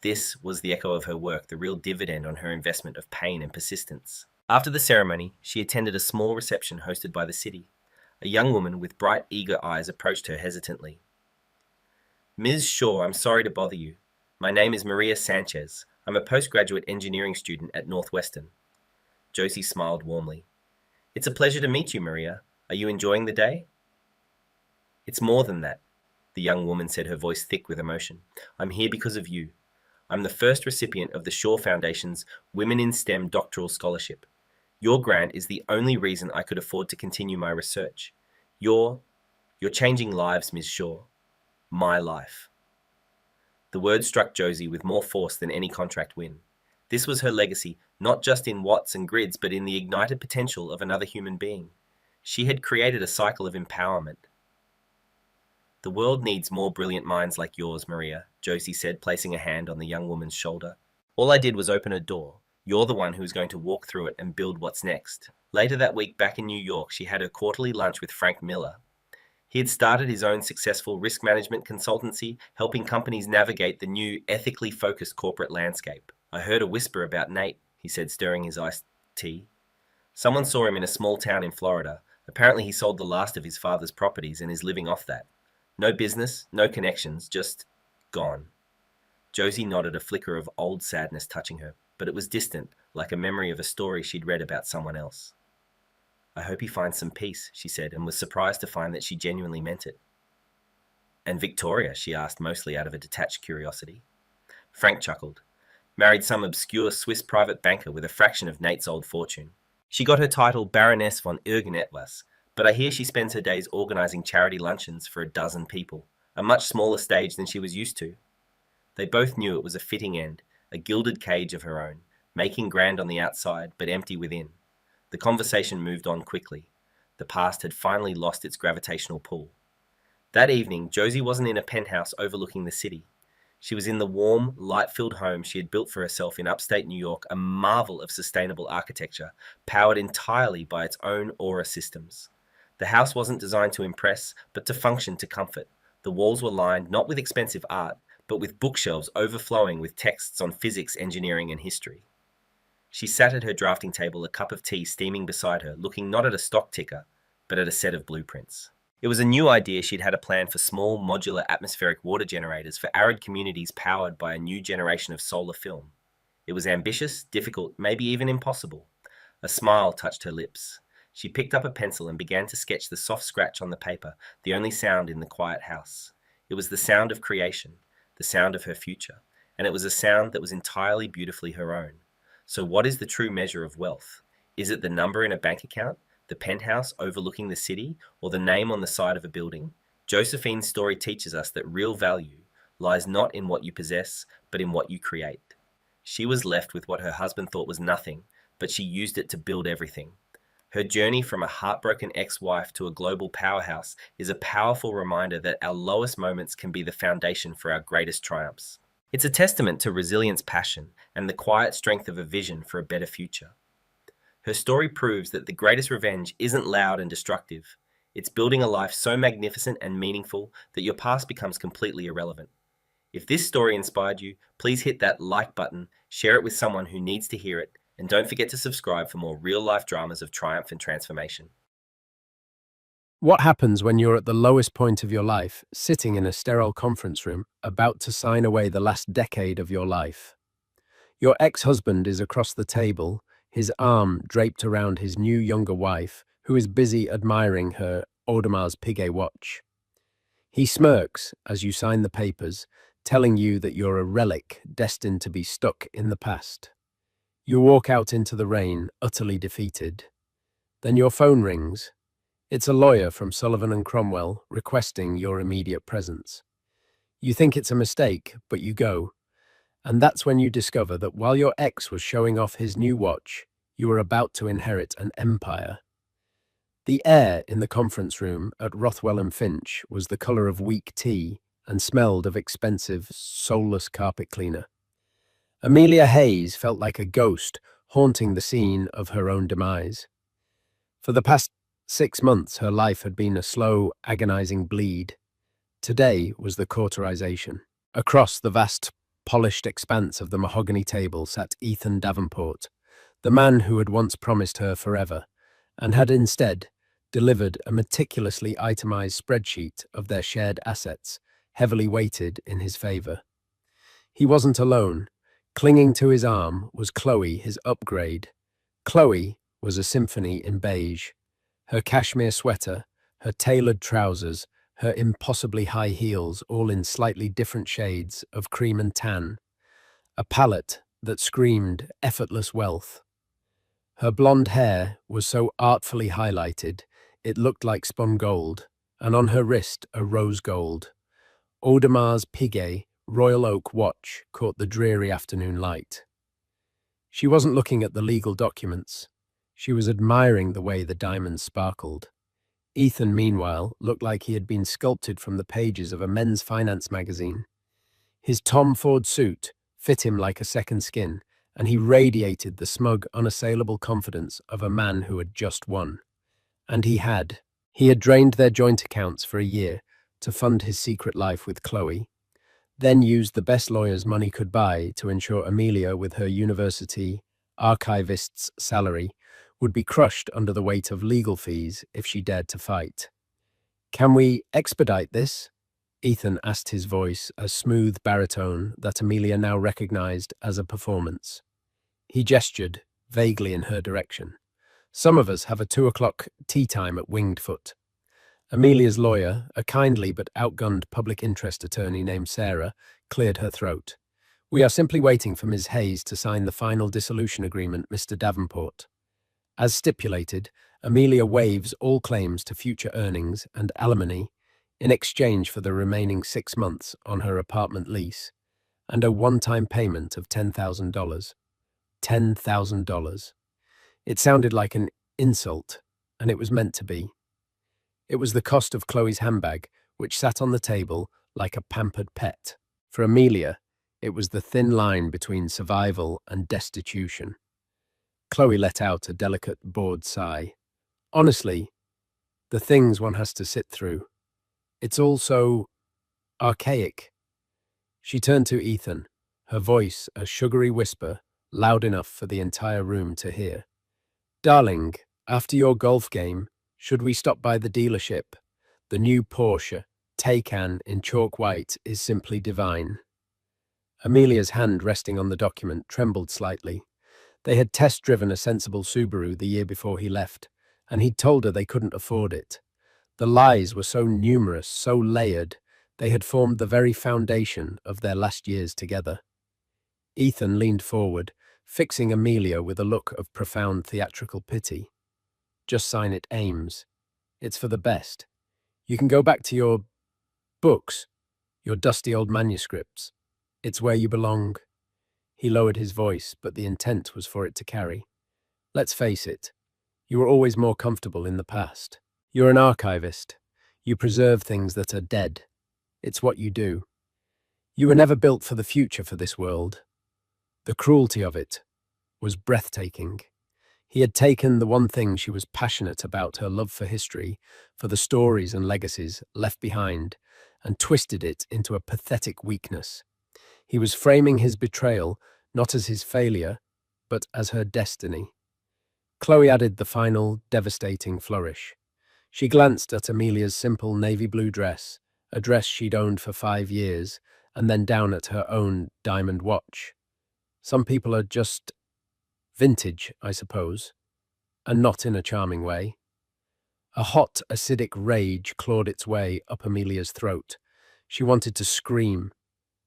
This was the echo of her work, the real dividend on her investment of pain and persistence. After the ceremony, she attended a small reception hosted by the city. A young woman with bright, eager eyes approached her hesitantly. "Ms. Shaw, I'm sorry to bother you. My name is Maria Sanchez. I'm a postgraduate engineering student at Northwestern." Josie smiled warmly. "It's a pleasure to meet you, Maria. Are you enjoying the day?" "It's more than that," the young woman said, her voice thick with emotion. "I'm here because of you. I'm the first recipient of the Shaw Foundation's Women in STEM doctoral scholarship. Your grant is the only reason I could afford to continue my research. You're changing lives, Ms. Shaw. My life." The word struck Josie with more force than any contract win. This was her legacy, not just in watts and grids, but in the ignited potential of another human being. She had created a cycle of empowerment. "The world needs more brilliant minds like yours, Maria," Josie said, placing a hand on the young woman's shoulder. "All I did was open a door. You're the one who is going to walk through it and build what's next." Later that week, back in New York, she had her quarterly lunch with Frank Miller. He had started his own successful risk management consultancy, helping companies navigate the new, ethically focused corporate landscape. I heard a whisper about Nate, he said, stirring his iced tea. Someone saw him in a small town in Florida. Apparently, he sold the last of his father's properties and is living off that. No business, no connections, just gone. Josie nodded, a flicker of old sadness touching her, but it was distant, like a memory of a story she'd read about someone else. I hope he finds some peace, she said, and was surprised to find that she genuinely meant it. And Victoria, she asked, mostly out of a detached curiosity. Frank chuckled. Married some obscure Swiss private banker with a fraction of Nate's old fortune. She got her title Baroness von Irgendetwas, but I hear she spends her days organising charity luncheons for a dozen people, a much smaller stage than she was used to. They both knew it was a fitting end, a gilded cage of her own, making grand on the outside but empty within. The conversation moved on quickly. The past had finally lost its gravitational pull. That evening, Josie wasn't in a penthouse overlooking the city. She was in the warm, light-filled home she had built for herself in upstate New York, a marvel of sustainable architecture, powered entirely by its own aura systems. The house wasn't designed to impress, but to function to comfort. The walls were lined not with expensive art, but with bookshelves overflowing with texts on physics, engineering, and history. She sat at her drafting table, a cup of tea steaming beside her, looking not at a stock ticker, but at a set of blueprints. It was a new idea. She'd had a plan for small, modular atmospheric water generators for arid communities powered by a new generation of solar film. It was ambitious, difficult, maybe even impossible. A smile touched her lips. She picked up a pencil and began to sketch the soft scratch on the paper, the only sound in the quiet house. It was the sound of creation, the sound of her future, and it was a sound that was entirely beautifully her own. So what is the true measure of wealth? Is it the number in a bank account, the penthouse overlooking the city, or the name on the side of a building? Josephine's story teaches us that real value lies not in what you possess, but in what you create. She was left with what her husband thought was nothing, but she used it to build everything. Her journey from a heartbroken ex-wife to a global powerhouse is a powerful reminder that our lowest moments can be the foundation for our greatest triumphs. It's a testament to resilience, passion, and the quiet strength of a vision for a better future. Her story proves that the greatest revenge isn't loud and destructive. It's building a life so magnificent and meaningful that your past becomes completely irrelevant. If this story inspired you, please hit that like button, share it with someone who needs to hear it, and don't forget to subscribe for more real-life dramas of triumph and transformation. What happens when you're at the lowest point of your life, sitting in a sterile conference room, about to sign away the last decade of your life? Your ex-husband is across the table, his arm draped around his new younger wife, who is busy admiring her Audemars Piguet watch. He smirks as you sign the papers, telling you that you're a relic destined to be stuck in the past. You walk out into the rain, utterly defeated. Then your phone rings. It's a lawyer from Sullivan and Cromwell requesting your immediate presence. You think it's a mistake, but you go. And that's when you discover that while your ex was showing off his new watch, you were about to inherit an empire. The air in the conference room at Rothwell and Finch was the color of weak tea and smelled of expensive, soulless carpet cleaner. Amelia Hayes felt like a ghost haunting the scene of her own demise. For the past 6 months, her life had been a slow, agonizing bleed. Today was the cauterization. Across the vast, polished expanse of the mahogany table sat Ethan Davenport, the man who had once promised her forever, and had instead delivered a meticulously itemized spreadsheet of their shared assets, heavily weighted in his favor. He wasn't alone. Clinging to his arm was Chloe, his upgrade. Chloe was a symphony in beige. Her cashmere sweater, her tailored trousers, her impossibly high heels, all in slightly different shades of cream and tan. A palette that screamed effortless wealth. Her blonde hair was so artfully highlighted, it looked like spun gold, and on her wrist a rose gold. Audemars Piguet Royal Oak watch caught the dreary afternoon light. She wasn't looking at the legal documents. She was admiring the way the diamonds sparkled. Ethan, meanwhile, looked like he had been sculpted from the pages of a men's finance magazine. His Tom Ford suit fit him like a second skin, and he radiated the smug, unassailable confidence of a man who had just won. And he had. He had drained their joint accounts for a year to fund his secret life with Chloe, then used the best lawyer's money could buy to ensure Amelia, with her university archivist's salary, would be crushed under the weight of legal fees if she dared to fight. "Can we expedite this?" Ethan asked, his voice a smooth baritone that Amelia now recognized as a performance. He gestured vaguely in her direction. "Some of us have a 2 o'clock tea time at Winged Foot." Amelia's lawyer, a kindly but outgunned public interest attorney named Sarah, cleared her throat. "We are simply waiting for Ms. Hayes to sign the final dissolution agreement, Mr. Davenport. As stipulated, Amelia waives all claims to future earnings and alimony in exchange for the remaining 6 months on her apartment lease and a one-time payment of $10,000. $10,000. It sounded like an insult, and it was meant to be. It was the cost of Chloe's handbag, which sat on the table like a pampered pet. For Amelia, it was the thin line between survival and destitution. Chloe let out a delicate, bored sigh. "Honestly, the things one has to sit through. It's all so archaic." She turned to Ethan, her voice a sugary whisper, loud enough for the entire room to hear. "Darling, after your golf game, should we stop by the dealership? The new Porsche Taycan in chalk white is simply divine." Amelia's hand resting on the document trembled slightly. They had test-driven a sensible Subaru the year before he left, and he'd told her they couldn't afford it. The lies were so numerous, so layered, they had formed the very foundation of their last years together. Ethan leaned forward, fixing Amelia with a look of profound theatrical pity. "Just sign it, Ames. It's for the best. You can go back to your books, your dusty old manuscripts. It's where you belong." He lowered his voice, but the intent was for it to carry. "Let's face it, you were always more comfortable in the past. You're an archivist. You preserve things that are dead. It's what you do. You were never built for the future for this world." The cruelty of it was breathtaking. He had taken the one thing she was passionate about, her love for history, for the stories and legacies left behind, and twisted it into a pathetic weakness. He was framing his betrayal not as his failure, but as her destiny. Chloe added the final, devastating flourish. She glanced at Amelia's simple navy blue dress, a dress she'd owned for 5 years, and then down at her own diamond watch. "Some people are just vintage, I suppose, and not in a charming way." A hot, acidic rage clawed its way up Amelia's throat. She wanted to scream,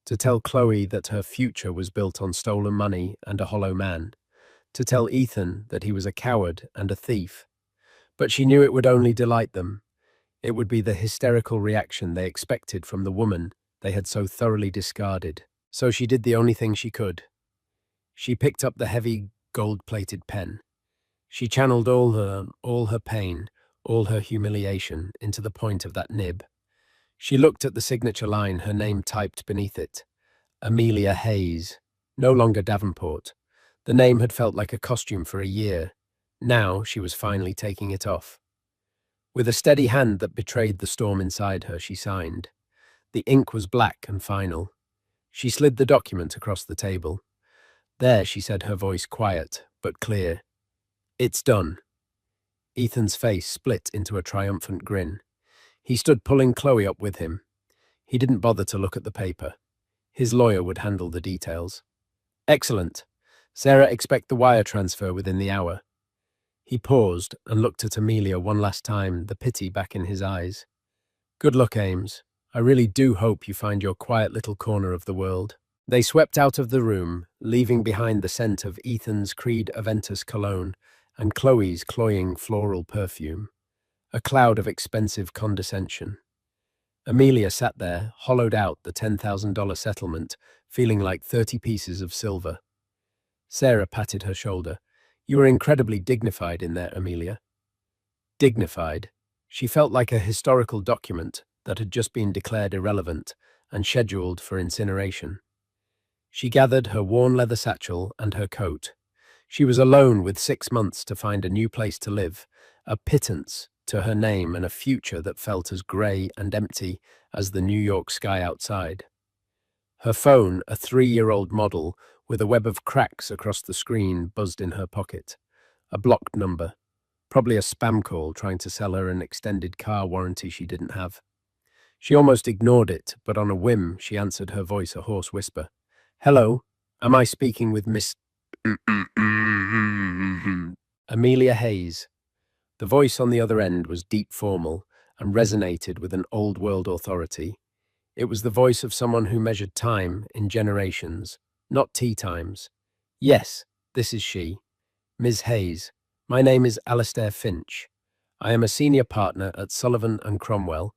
to tell Chloe that her future was built on stolen money and a hollow man, to tell Ethan that he was a coward and a thief. But she knew it would only delight them. It would be the hysterical reaction they expected from the woman they had so thoroughly discarded. So she did the only thing she could. She picked up the heavy, gold-plated pen. She channeled all her pain, all her humiliation into the point of that nib. She looked at the signature line, her name typed beneath it. Amelia Hayes. No longer Davenport. The name had felt like a costume for a year. Now she was finally taking it off. With a steady hand that betrayed the storm inside her, she signed. The ink was black and final. She slid the document across the table. "There," she said, her voice quiet but clear. "It's done." Ethan's face split into a triumphant grin. He stood pulling Chloe up with him. He didn't bother to look at the paper. His lawyer would handle the details. "Excellent. Sarah, expect the wire transfer within the hour." He paused and looked at Amelia one last time, the pity back in his eyes. "Good luck, Ames. I really do hope you find your quiet little corner of the world." They swept out of the room, leaving behind the scent of Ethan's Creed Aventus cologne and Chloe's cloying floral perfume, a cloud of expensive condescension. Amelia sat there, hollowed out the $10,000 settlement, feeling like 30 pieces of silver. Sarah patted her shoulder. "You were incredibly dignified in there, Amelia." Dignified. She felt like a historical document that had just been declared irrelevant and scheduled for incineration. She gathered her worn leather satchel and her coat. She was alone with 6 months to find a new place to live, a pittance to to her name and a future that felt as grey and empty as the New York sky outside. Her phone, a 3-year-old model with a web of cracks across the screen, buzzed in her pocket. A blocked number, probably a spam call trying to sell her an extended car warranty she didn't have. She almost ignored it, but on a whim, she answered, her voice a hoarse whisper. "Hello, am I speaking with Miss Amelia Hayes?" The voice on the other end was deep formal and resonated with an old-world authority. It was the voice of someone who measured time in generations, not tea times. "Yes, this is she. Ms. Hayes, my name is Alastair Finch. I am a senior partner at Sullivan and Cromwell.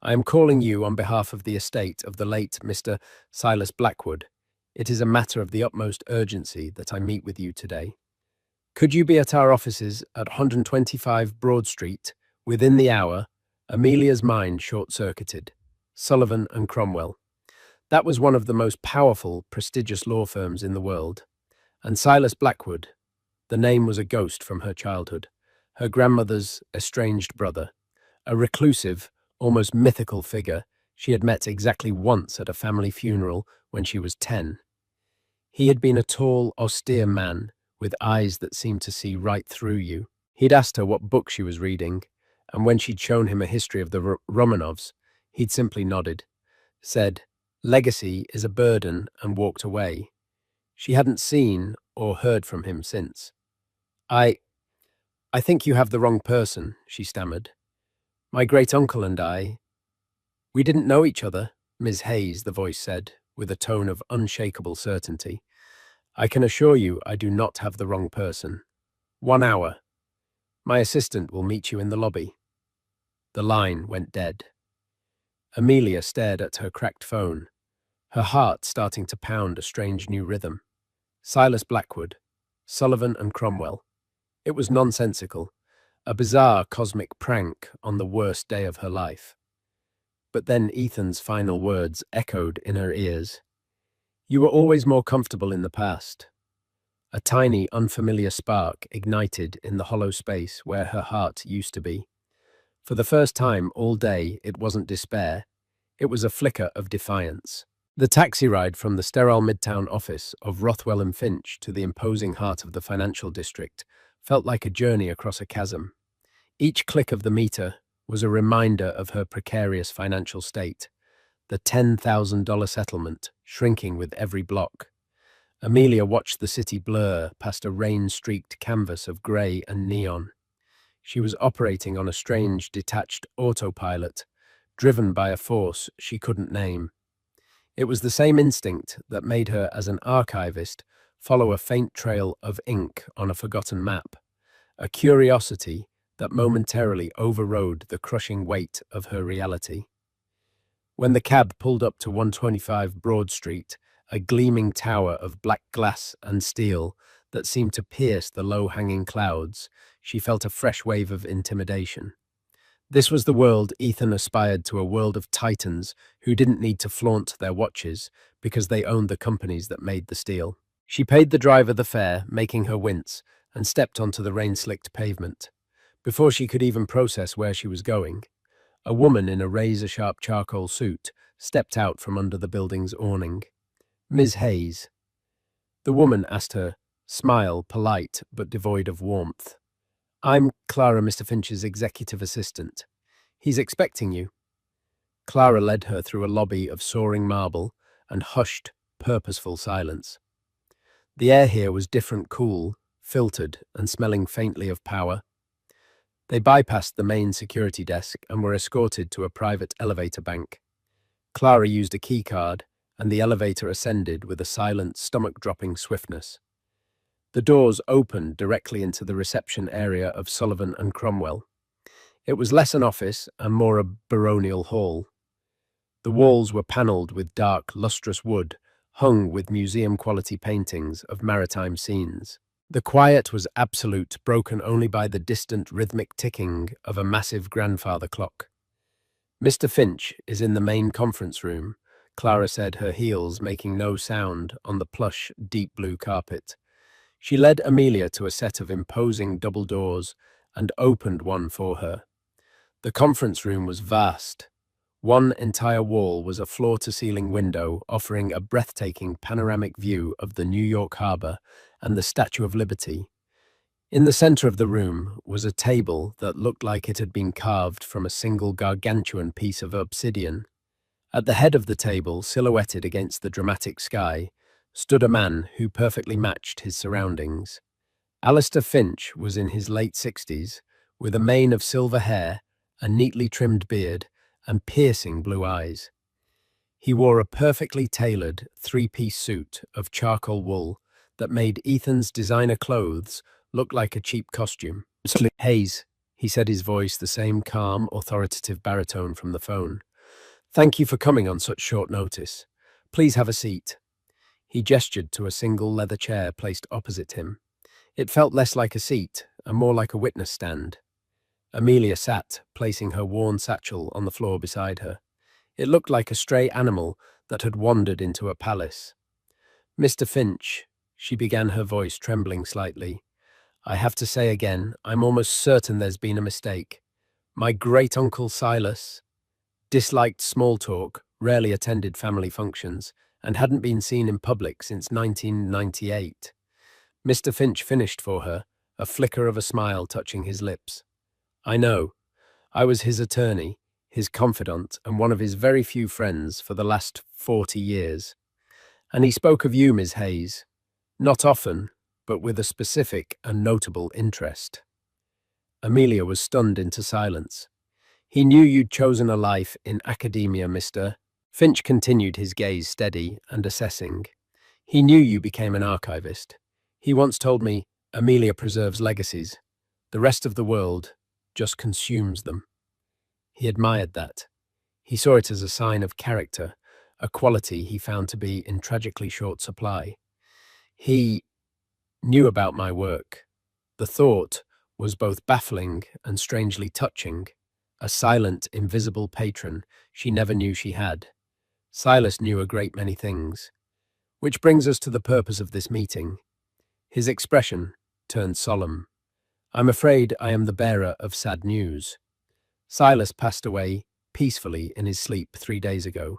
I am calling you on behalf of the estate of the late Mr. Silas Blackwood. It is a matter of the utmost urgency that I meet with you today. Could you be at our offices at 125 Broad Street within the hour?" Amelia's mind short-circuited. Sullivan and Cromwell. That was one of the most powerful, prestigious law firms in the world. And Silas Blackwood, the name was a ghost from her childhood, her grandmother's estranged brother, a reclusive, almost mythical figure she had met exactly once at a family funeral when she was 10. He had been a tall, austere man with eyes that seemed to see right through you. He'd asked her what book she was reading, and when she'd shown him a history of the Romanovs, he'd simply nodded, said, "Legacy is a burden," and walked away. She hadn't seen or heard from him since. I think you have the wrong person," she stammered. "My great-uncle and I, we didn't know each other," Ms. Hayes, the voice said, with a tone of unshakable certainty. "I can assure you I do not have the wrong person. 1 hour. My assistant will meet you in the lobby." The line went dead. Amelia stared at her cracked phone, her heart starting to pound a strange new rhythm. Silas Blackwood, Sullivan and Cromwell. It was nonsensical, a bizarre cosmic prank on the worst day of her life. But then Ethan's final words echoed in her ears. "You were always more comfortable in the past." A tiny, unfamiliar spark ignited in the hollow space where her heart used to be. For the first time all day, it wasn't despair. It was a flicker of defiance. The taxi ride from the sterile midtown office of Rothwell and Finch to the imposing heart of the financial district felt like a journey across a chasm. Each click of the meter was a reminder of her precarious financial state, the $10,000 settlement shrinking with every block. Amelia watched the city blur past a rain-streaked canvas of grey and neon. She was operating on a strange, detached autopilot, driven by a force she couldn't name. It was the same instinct that made her, as an archivist, follow a faint trail of ink on a forgotten map, a curiosity that momentarily overrode the crushing weight of her reality. When the cab pulled up to 125 Broad Street, a gleaming tower of black glass and steel that seemed to pierce the low-hanging clouds, she felt a fresh wave of intimidation. This was the world Ethan aspired to, a world of titans who didn't need to flaunt their watches because they owned the companies that made the steel. She paid the driver the fare, making her wince, and stepped onto the rain-slicked pavement. Before she could even process where she was going, a woman in a razor-sharp charcoal suit stepped out from under the building's awning. "Ms. Hayes." The woman asked her, smile polite but devoid of warmth. "I'm Clara, Mr. Finch's executive assistant. He's expecting you." Clara led her through a lobby of soaring marble and hushed, purposeful silence. The air here was different, cool, filtered, and smelling faintly of power. They bypassed the main security desk and were escorted to a private elevator bank. Clara used a key card, and the elevator ascended with a silent, stomach-dropping swiftness. The doors opened directly into the reception area of Sullivan and Cromwell. It was less an office and more a baronial hall. The walls were panelled with dark, lustrous wood, hung with museum-quality paintings of maritime scenes. The quiet was absolute, broken only by the distant rhythmic ticking of a massive grandfather clock. "Mr. Finch is in the main conference room," Clara said, her heels making no sound on the plush, deep blue carpet. She led Amelia to a set of imposing double doors and opened one for her. The conference room was vast. One entire wall was a floor-to-ceiling window offering a breathtaking panoramic view of the New York Harbor and the Statue of Liberty. In the center of the room was a table that looked like it had been carved from a single gargantuan piece of obsidian. At the head of the table, silhouetted against the dramatic sky, stood a man who perfectly matched his surroundings. Alistair Finch was in his late 60s, with a mane of silver hair, a neatly trimmed beard, and piercing blue eyes. He wore a perfectly tailored three-piece suit of charcoal wool that made Ethan's designer clothes look like a cheap costume. Hayes, he said, his voice the same calm, authoritative baritone from the phone. Thank you for coming on such short notice. Please have a seat. He gestured to a single leather chair placed opposite him. It felt less like a seat and more like a witness stand. Amelia sat, placing her worn satchel on the floor beside her. It looked like a stray animal that had wandered into a palace. Mr. Finch, she began, her voice trembling slightly. I have to say again, I'm almost certain there's been a mistake. My great-uncle Silas disliked small talk, rarely attended family functions, and hadn't been seen in public since 1998. Mr. Finch finished for her, a flicker of a smile touching his lips. I know. I was his attorney, his confidant, and one of his very few friends for the last 40 years. And he spoke of you, Miss Hayes. Not often, but with a specific and notable interest. Amelia was stunned into silence. He knew you'd chosen a life in academia, Mr. Finch continued, his gaze steady and assessing. He knew you became an archivist. He once told me, Amelia preserves legacies. The rest of the world just consumes them. He admired that. He saw it as a sign of character, a quality he found to be in tragically short supply. He knew about my work. The thought was both baffling and strangely touching. A silent, invisible patron she never knew she had. Silas knew a great many things. Which brings us to the purpose of this meeting. His expression turned solemn. I'm afraid I am the bearer of sad news. Silas passed away peacefully in his sleep 3 days ago.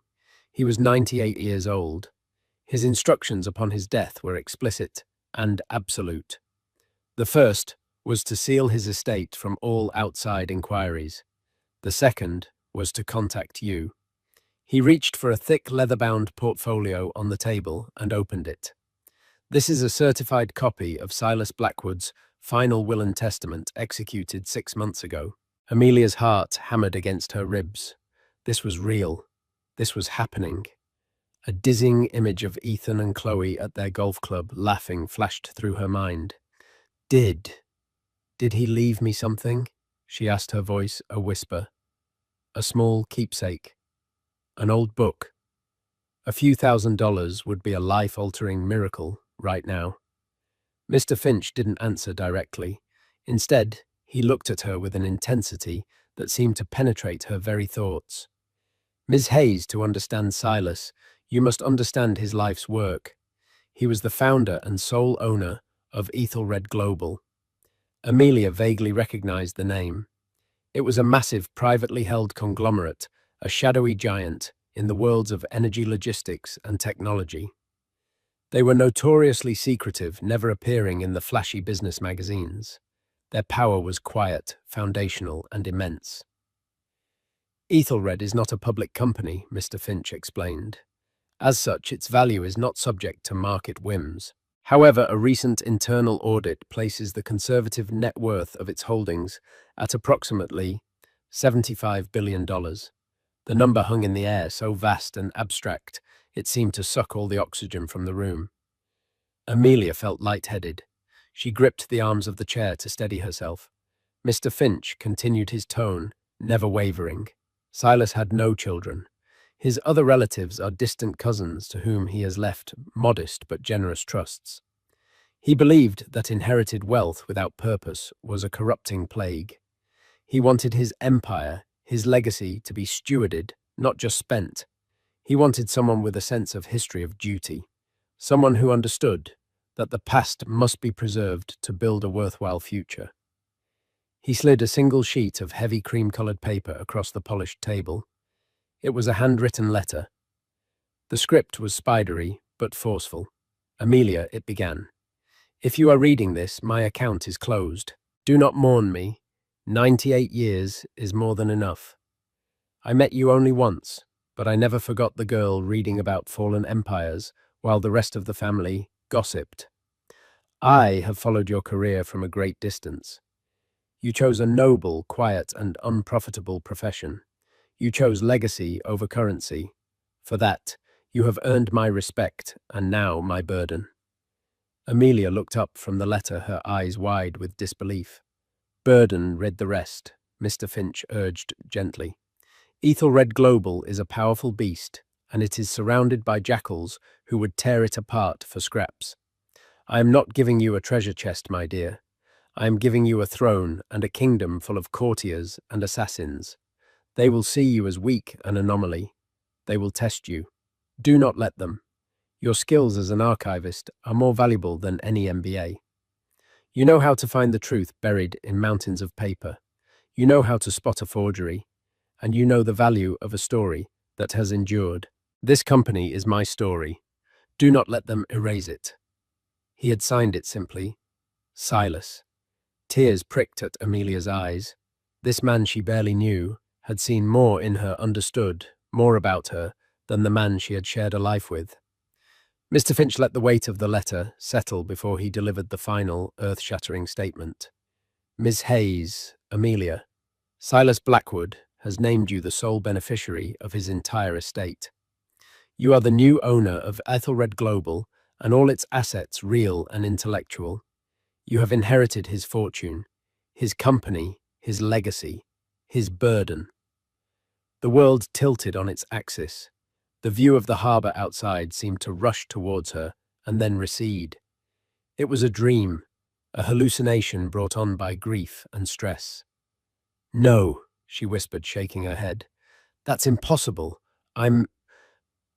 He was 98 years old. His instructions upon his death were explicit and absolute. The first was to seal his estate from all outside inquiries. The second was to contact you. He reached for a thick leather-bound portfolio on the table and opened it. This is a certified copy of Silas Blackwood's final will and testament executed 6 months ago. Amelia's heart hammered against her ribs. This was real. This was happening. A dizzying image of Ethan and Chloe at their golf club laughing flashed through her mind. Did he leave me something? She asked, her voice a whisper. A small keepsake. An old book. A few $1,000s would be a life-altering miracle right now. Mr. Finch didn't answer directly. Instead, he looked at her with an intensity that seemed to penetrate her very thoughts. Ms. Hayes, to understand Silas, you must understand his life's work. He was the founder and sole owner of Ethelred Global. Amelia vaguely recognized the name. It was a massive, privately held conglomerate, a shadowy giant in the worlds of energy logistics and technology. They were notoriously secretive, never appearing in the flashy business magazines. Their power was quiet, foundational, and immense. Ethelred is not a public company, Mr. Finch explained. As such, its value is not subject to market whims. However, a recent internal audit places the conservative net worth of its holdings at approximately $75 billion. The number hung in the air, so vast and abstract, it seemed to suck all the oxygen from the room. Amelia felt lightheaded. She gripped the arms of the chair to steady herself. Mr. Finch continued, his tone never wavering. Silas had no children. His other relatives are distant cousins to whom he has left modest but generous trusts. He believed that inherited wealth without purpose was a corrupting plague. He wanted his empire, his legacy, to be stewarded, not just spent. He wanted someone with a sense of history of duty, someone who understood that the past must be preserved to build a worthwhile future. He slid a single sheet of heavy cream-colored paper across the polished table. It was a handwritten letter. The script was spidery, but forceful. Amelia, it began. If you are reading this, my account is closed. Do not mourn me. 98 years is more than enough. I met you only once, but I never forgot the girl reading about fallen empires while the rest of the family gossiped. I have followed your career from a great distance. You chose a noble, quiet, and unprofitable profession. You chose legacy over currency. For that, you have earned my respect and now my burden. Amelia looked up from the letter, her eyes wide with disbelief. Burden read the rest, Mr. Finch urged gently. Ethelred Global is a powerful beast, and it is surrounded by jackals who would tear it apart for scraps. I am not giving you a treasure chest, my dear. I am giving you a throne and a kingdom full of courtiers and assassins. They will see you as weak, an anomaly. They will test you. Do not let them. Your skills as an archivist are more valuable than any MBA. You know how to find the truth buried in mountains of paper. You know how to spot a forgery. And you know the value of a story that has endured. This company is my story. Do not let them erase it. He had signed it simply, Silas. Tears pricked at Amelia's eyes. This man she barely knew had seen more in her, understood more about her than the man she had shared a life with. Mr. Finch let the weight of the letter settle before he delivered the final, earth-shattering statement. Miss Hayes, Amelia, Silas Blackwood has named you the sole beneficiary of his entire estate. You are the new owner of Ethelred Global and all its assets, real and intellectual. You have inherited his fortune, his company, his legacy, his burden. The world tilted on its axis. The view of the harbour outside seemed to rush towards her and then recede. It was a dream, a hallucination brought on by grief and stress. No, she whispered, shaking her head. That's impossible. I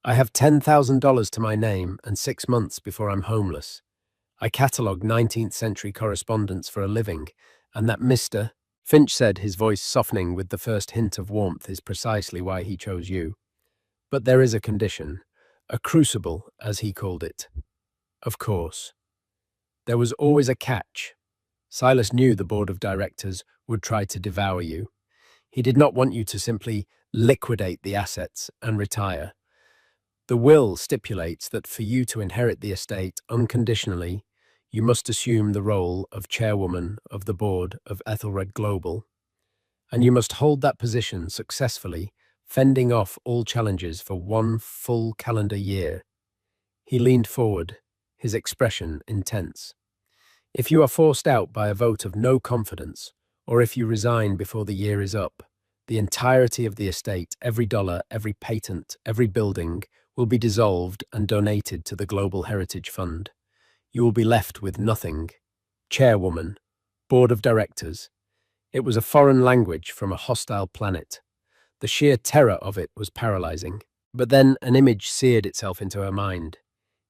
have $10,000 to my name and 6 months before I'm homeless. I catalogue 19th century correspondence for a living, and that Mr. Finch said, his voice softening with the first hint of warmth, is precisely why he chose you. But there is a condition, a crucible, as he called it. Of course. There was always a catch. Silas knew the board of directors would try to devour you. He did not want you to simply liquidate the assets and retire. The will stipulates that for you to inherit the estate unconditionally, you must assume the role of chairwoman of the board of Ethelred Global, and you must hold that position successfully, fending off all challenges for 1 full calendar year. He leaned forward, his expression intense. If you are forced out by a vote of no confidence, or if you resign before the year is up, the entirety of the estate, every dollar, every patent, every building, will be dissolved and donated to the Global Heritage Fund. You will be left with nothing. Chairwoman, board of directors. It was a foreign language from a hostile planet. The sheer terror of it was paralyzing. But then an image seared itself into her mind.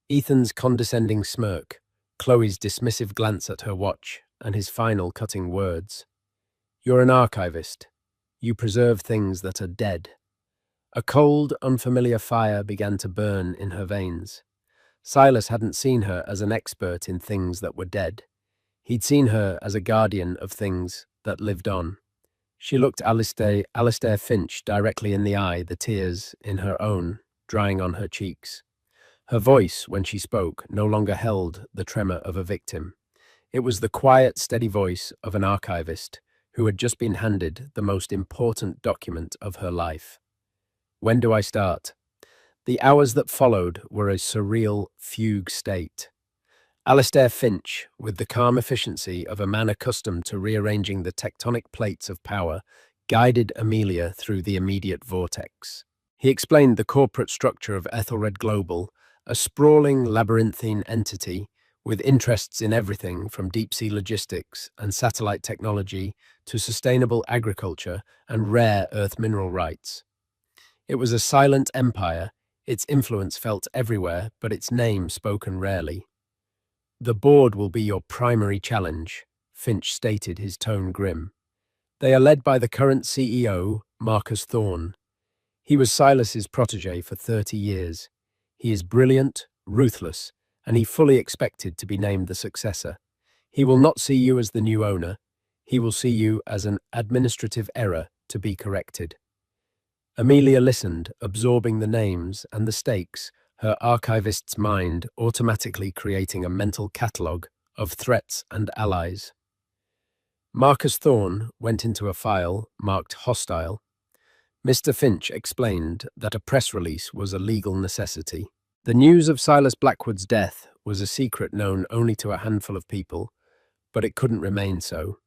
Ethan's condescending smirk, Chloe's dismissive glance at her watch, and his final cutting words. You're an archivist. You preserve things that are dead. A cold, unfamiliar fire began to burn in her veins. Silas hadn't seen her as an expert in things that were dead. He'd seen her as a guardian of things that lived on. She looked Alistair Finch directly in the eye, the tears in her own drying on her cheeks. Her voice, when she spoke, no longer held the tremor of a victim. It was the quiet, steady voice of an archivist who had just been handed the most important document of her life. When do I start? The hours that followed were a surreal fugue state. Alistair Finch, with the calm efficiency of a man accustomed to rearranging the tectonic plates of power, guided Amelia through the immediate vortex. He explained the corporate structure of Ethelred Global, a sprawling, labyrinthine entity with interests in everything from deep-sea logistics and satellite technology to sustainable agriculture and rare earth mineral rights. It was a silent empire, its influence felt everywhere, but its name spoken rarely. The board will be your primary challenge, Finch stated, his tone grim. They are led by the current CEO, Marcus Thorne. He was Silas's protege for 30 years. He is brilliant, ruthless, and he fully expected to be named the successor. He will not see you as the new owner. He will see you as an administrative error to be corrected. Amelia listened, absorbing the names and the stakes, her archivist's mind automatically creating a mental catalogue of threats and allies. Marcus Thorne went into a file marked hostile. Mr. Finch explained that a press release was a legal necessity. The news of Silas Blackwood's death was a secret known only to a handful of people, but it couldn't remain so.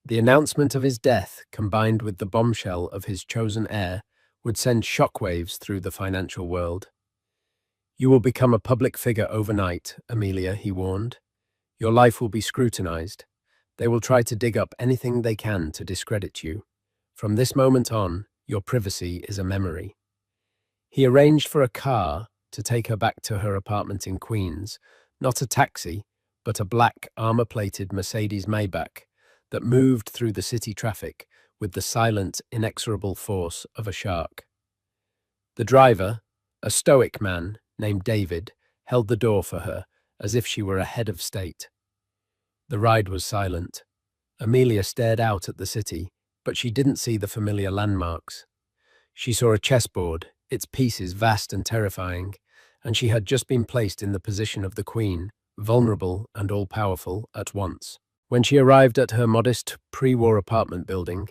The announcement of his death, combined with the bombshell of his chosen heir, would send shockwaves through the financial world. You will become a public figure overnight, Amelia, he warned. Your life will be scrutinized. They will try to dig up anything they can to discredit you. From this moment on, your privacy is a memory. He arranged for a car to take her back to her apartment in Queens, not a taxi, but a black armor-plated Mercedes Maybach that moved through the city traffic with the silent, inexorable force of a shark. The driver, a stoic man named David, held the door for her as if she were a head of state. The ride was silent. Amelia stared out at the city, but she didn't see the familiar landmarks. She saw a chessboard, its pieces vast and terrifying, and she had just been placed in the position of the queen, vulnerable and all-powerful at once. When she arrived at her modest pre-war apartment building,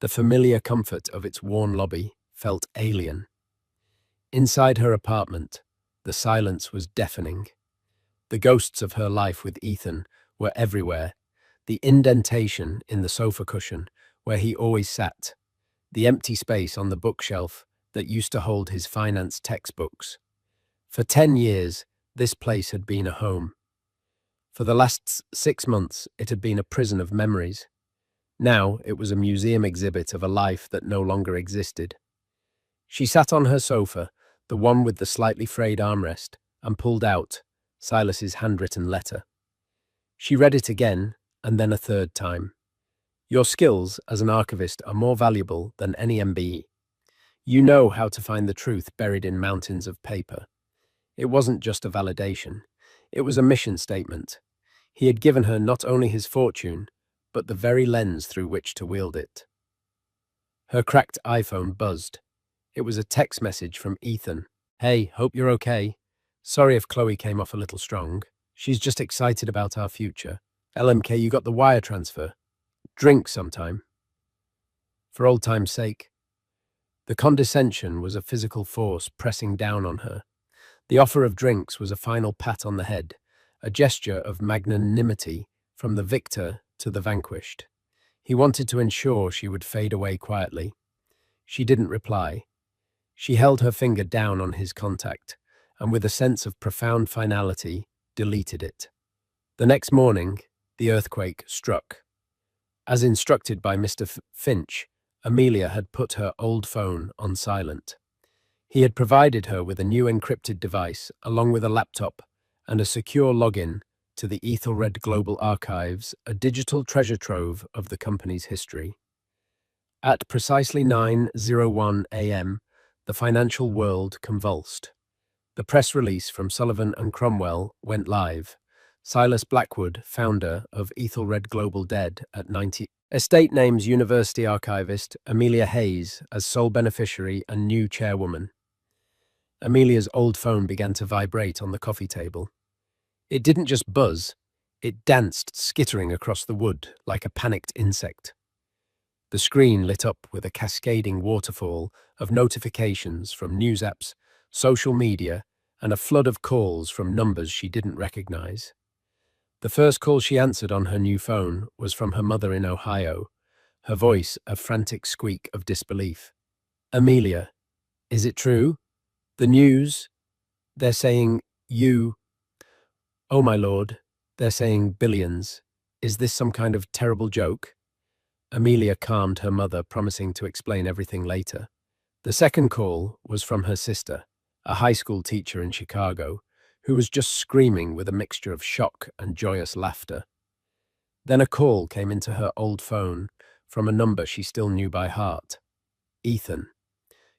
the familiar comfort of its worn lobby felt alien. Inside her apartment, the silence was deafening. The ghosts of her life with Ethan were everywhere. The indentation in the sofa cushion where he always sat, the empty space on the bookshelf that used to hold his finance textbooks. For 10 years, this place had been a home. For the last 6 months, it had been a prison of memories. Now it was a museum exhibit of a life that no longer existed. She sat on her sofa, the one with the slightly frayed armrest, and pulled out Silas's handwritten letter. She read it again, and then a third time. Your skills as an archivist are more valuable than any MBE. You know how to find the truth buried in mountains of paper. It wasn't just a validation. It was a mission statement. He had given her not only his fortune, but the very lens through which to wield it. Her cracked iPhone buzzed. It was a text message from Ethan. Hey, hope you're okay. Sorry if Chloe came off a little strong. She's just excited about our future. LMK, you got the wire transfer. Drink sometime. For old time's sake. The condescension was a physical force pressing down on her. The offer of drinks was a final pat on the head, a gesture of magnanimity from the victor to the vanquished. He wanted to ensure she would fade away quietly. She didn't reply. She held her finger down on his contact, and with a sense of profound finality, deleted it. The next morning, the earthquake struck. As instructed by Mr. Finch, Amelia had put her old phone on silent. He had provided her with a new encrypted device, along with a laptop and a secure login to the Ethelred Global Archives, a digital treasure trove of the company's history. At precisely 9:01 a.m., the financial world convulsed. The press release from Sullivan and Cromwell went live. Silas Blackwood, founder of Ethelred Global, dead at 90. Estate names University archivist Amelia Hayes as sole beneficiary and new chairwoman. Amelia's old phone began to vibrate on the coffee table. It didn't just buzz, it danced, skittering across the wood like a panicked insect. The screen lit up with a cascading waterfall of notifications from news apps, social media, and a flood of calls from numbers she didn't recognize. The first call she answered on her new phone was from her mother in Ohio, her voice a frantic squeak of disbelief. Amelia, is it true? The news? They're saying you... Oh, my lord, they're saying billions. Is this some kind of terrible joke? Amelia calmed her mother, promising to explain everything later. The second call was from her sister, a high school teacher in Chicago, who was just screaming with a mixture of shock and joyous laughter. Then a call came into her old phone from a number she still knew by heart. Ethan.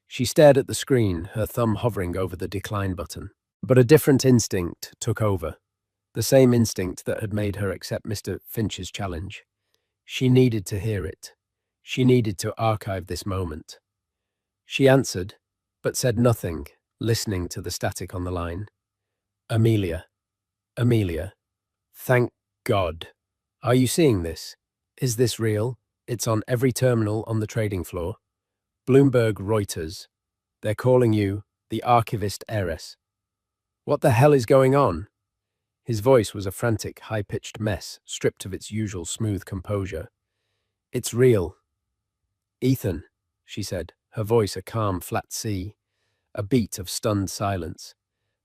She stared at the screen, her thumb hovering over the decline button. But a different instinct took over, the same instinct that had made her accept Mr. Finch's challenge. She needed to hear it. She needed to archive this moment. She answered, but said nothing, listening to the static on the line. Amelia. Amelia. Thank God. Are you seeing this? Is this real? It's on every terminal on the trading floor. Bloomberg, Reuters. They're calling you the archivist heiress. What the hell is going on? His voice was a frantic, high-pitched mess, stripped of its usual smooth composure. It's real. Ethan, she said, her voice a calm, flat C, a beat of stunned silence,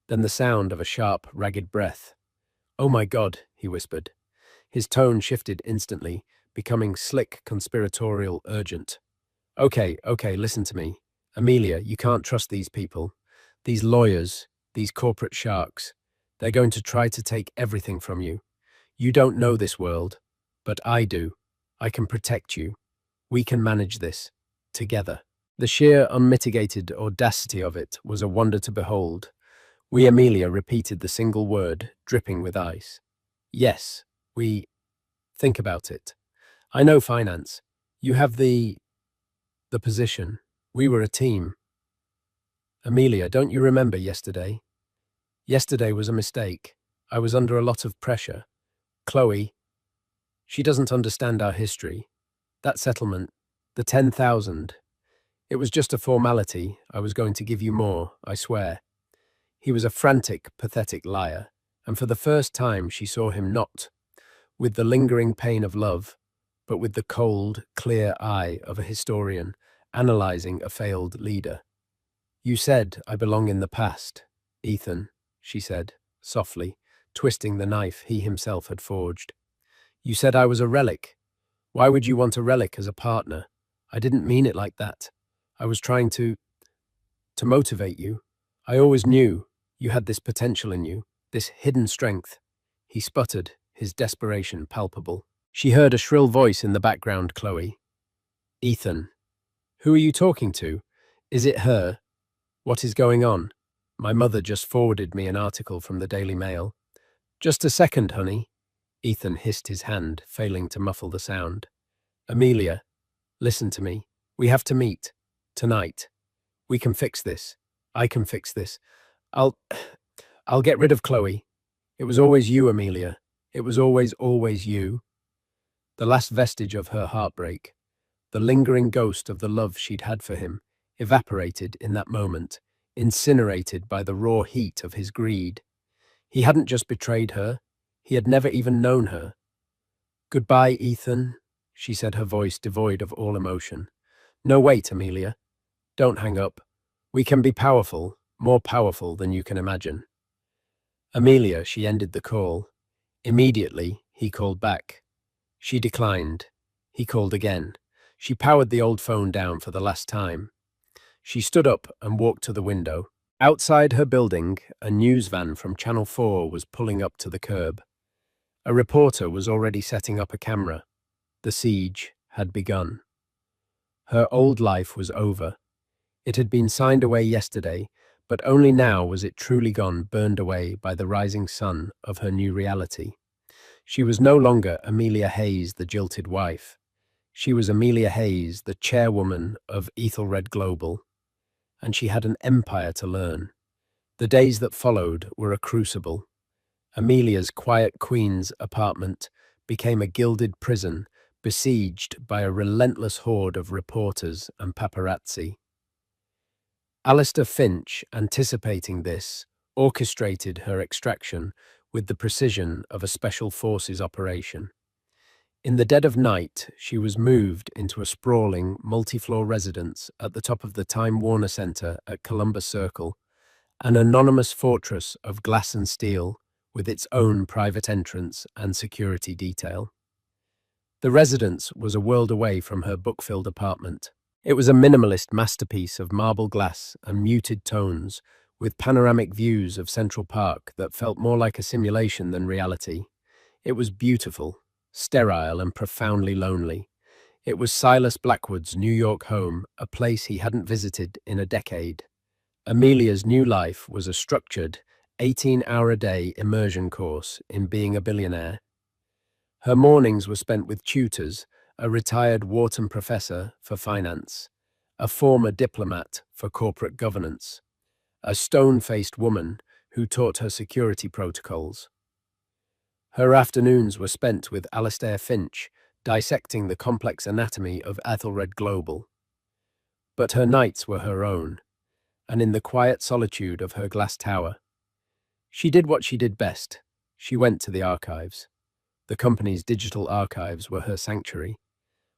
then the sound of a sharp, ragged breath. Oh my God, he whispered. His tone shifted instantly, becoming slick, conspiratorial, urgent. Okay, listen to me. Amelia, you can't trust these people. These lawyers, these corporate sharks. They're going to try to take everything from you. You don't know this world, but I do. I can protect you. We can manage this. Together. The sheer, unmitigated audacity of it was a wonder to behold. Amelia repeated the single word, dripping with ice. Yes, we... Think about it. I know finance. You have the position. We were a team. Amelia, don't you remember yesterday? Yesterday was a mistake. I was under a lot of pressure. Chloe, she doesn't understand our history. That settlement, the 10,000. It was just a formality. I was going to give you more, I swear. He was a frantic, pathetic liar, and for the first time she saw him not with the lingering pain of love, but with the cold, clear eye of a historian analyzing a failed leader. You said I belong in the past, Ethan, she said, softly, twisting the knife he himself had forged. You said I was a relic. Why would you want a relic as a partner? I didn't mean it like that. I was trying to motivate you. I always knew you had this potential in you, this hidden strength. He sputtered, his desperation palpable. She heard a shrill voice in the background, Chloe. Ethan. Who are you talking to? Is it her? What is going on? My mother just forwarded me an article from the Daily Mail. Just a second, honey. Ethan hissed his hand, failing to muffle the sound. Amelia, listen to me. We have to meet. Tonight. We can fix this. I can fix this. I'll get rid of Chloe. It was always you, Amelia. It was always you. The last vestige of her heartbreak, the lingering ghost of the love she'd had for him, evaporated in that moment, incinerated by the raw heat of his greed. He hadn't just betrayed her, he had never even known her. Goodbye, Ethan, she said, her voice devoid of all emotion. No, wait, Amelia. Don't hang up. We can be powerful, more powerful than you can imagine. Amelia, she ended the call. Immediately, he called back. She declined. He called again. She powered the old phone down for the last time. She stood up and walked to the window. Outside her building, a news van from Channel 4 was pulling up to the curb. A reporter was already setting up a camera. The siege had begun. Her old life was over. It had been signed away yesterday, but only now was it truly gone, burned away by the rising sun of her new reality. She was no longer Amelia Hayes, the jilted wife. She was Amelia Hayes, the chairwoman of Ethelred Global, and she had an empire to learn. The days that followed were a crucible. Amelia's quiet queen's apartment became a gilded prison, besieged by a relentless horde of reporters and paparazzi. Alistair Finch, anticipating this, orchestrated her extraction with the precision of a special forces operation. In the dead of night, she was moved into a sprawling, multi-floor residence at the top of the Time Warner Center at Columbus Circle, an anonymous fortress of glass and steel with its own private entrance and security detail. The residence was a world away from her book-filled apartment. It was a minimalist masterpiece of marble glass and muted tones, with panoramic views of Central Park that felt more like a simulation than reality. It was beautiful, sterile and profoundly lonely. It was Silas Blackwood's New York home, a place he hadn't visited in a decade. Amelia's new life was a structured, 18-hour-a-day immersion course in being a billionaire. Her mornings were spent with tutors, a retired Wharton professor for finance, a former diplomat for corporate governance, a stone-faced woman who taught her security protocols. Her afternoons were spent with Alastair Finch, dissecting the complex anatomy of Ethelred Global. But her nights were her own, and in the quiet solitude of her glass tower, she did what she did best. She went to the archives. The company's digital archives were her sanctuary.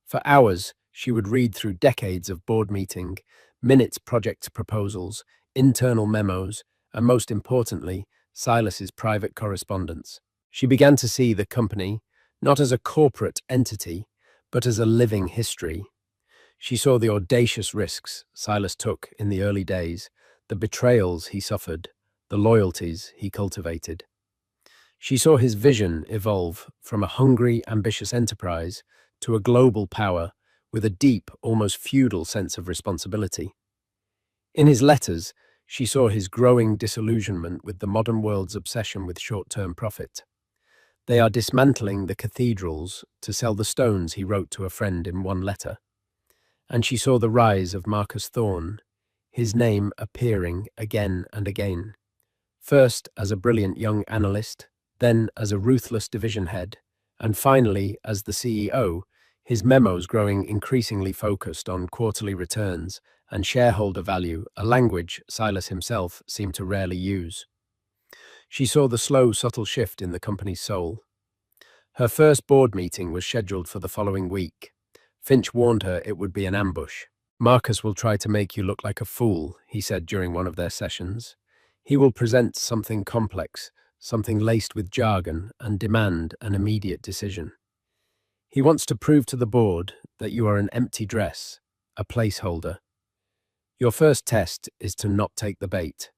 For hours, she would read through decades of board meeting, minutes project proposals, internal memos, and most importantly, Silas's private correspondence. She began to see the company not as a corporate entity, but as a living history. She saw the audacious risks Silas took in the early days, the betrayals he suffered, the loyalties he cultivated. She saw his vision evolve from a hungry, ambitious enterprise to a global power with a deep, almost feudal sense of responsibility. In his letters, she saw his growing disillusionment with the modern world's obsession with short-term profit. They are dismantling the cathedrals to sell the stones, he wrote to a friend in one letter. And she saw the rise of Marcus Thorne, his name appearing again and again, first as a brilliant young analyst, then as a ruthless division head, and finally as the CEO, his memos growing increasingly focused on quarterly returns and shareholder value, a language Silas himself seemed to rarely use. She saw the slow, subtle shift in the company's soul. Her first board meeting was scheduled for the following week. Finch warned her it would be an ambush. "Marcus will try to make you look like a fool," he said during one of their sessions. "He will present something complex, something laced with jargon, and demand an immediate decision. He wants to prove to the board that you are an empty dress, a placeholder. Your first test is to not take the bait."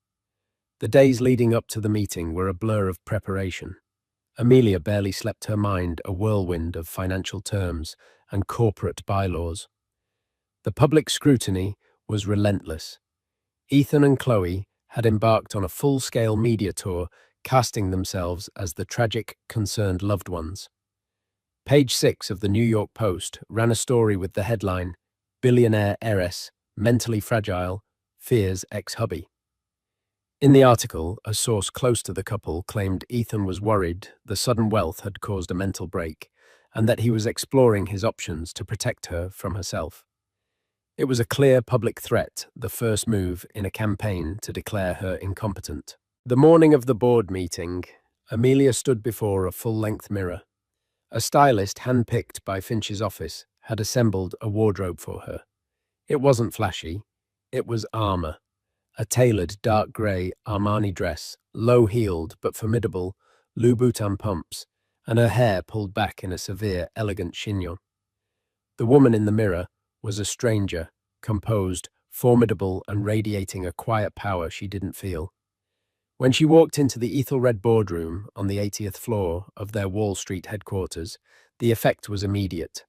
The days leading up to the meeting were a blur of preparation. Amelia barely slept, her mind a whirlwind of financial terms and corporate bylaws. The public scrutiny was relentless. Ethan and Chloe had embarked on a full-scale media tour, casting themselves as the tragic, concerned loved ones. Page 6 of the New York Post ran a story with the headline, "Billionaire Heiress, Mentally Fragile, Fears Ex-Hubby." In the article, a source close to the couple claimed Ethan was worried the sudden wealth had caused a mental break, and that he was exploring his options to protect her from herself. It was a clear public threat, the first move in a campaign to declare her incompetent. The morning of the board meeting, Amelia stood before a full-length mirror. A stylist handpicked by Finch's office had assembled a wardrobe for her. It wasn't flashy, it was armor. A tailored dark grey Armani dress, low-heeled but formidable, Louboutin pumps, and her hair pulled back in a severe, elegant chignon. The woman in the mirror was a stranger, composed, formidable, and radiating a quiet power she didn't feel. When she walked into the Ethelred boardroom on the 80th floor of their Wall Street headquarters, the effect was immediate.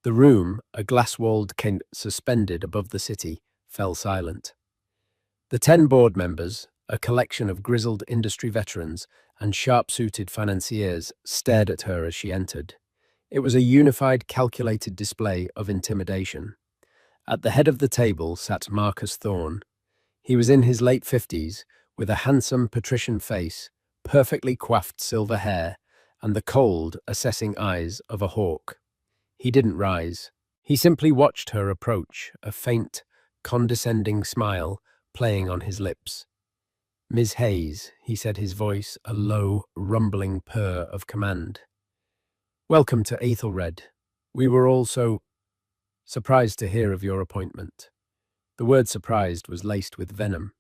The room, a glass-walled cage suspended above the city, fell silent. The 10 board members, a collection of grizzled industry veterans and sharp-suited financiers, stared at her as she entered. It was a unified, calculated display of intimidation. At the head of the table sat Marcus Thorne. He was in his late 50s, with a handsome patrician face, perfectly coiffed silver hair, and the cold, assessing eyes of a hawk. He didn't rise. He simply watched her approach, a faint, condescending smile playing on his lips. "Ms. Hayes," he said, his voice a low, rumbling purr of command. "Welcome to Ethelred. We were all so surprised to hear of your appointment." The word surprised was laced with venom.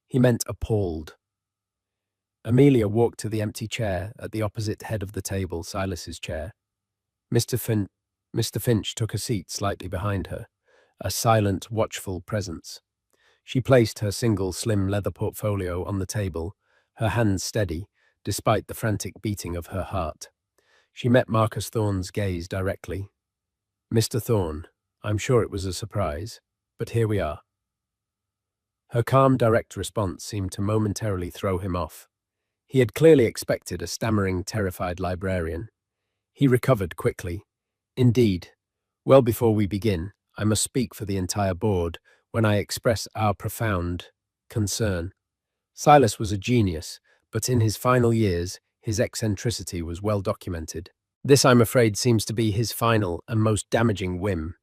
He meant appalled. Amelia walked to the empty chair at the opposite head of the table, Silas's chair. Mr. Finch took a seat slightly behind her, a silent, watchful presence. She placed her single, slim leather portfolio on the table, her hands steady, despite the frantic beating of her heart. She met Marcus Thorne's gaze directly. Mr. Thorne, I'm sure it was a surprise, but here we are. Her calm, direct response seemed to momentarily throw him off. He had clearly expected a stammering, terrified librarian. He recovered quickly. Indeed, well before we begin, I must speak for the entire board when I express our profound concern. Silas was a genius, but in his final years, his eccentricity was well documented. This, I'm afraid, seems to be his final and most damaging whim.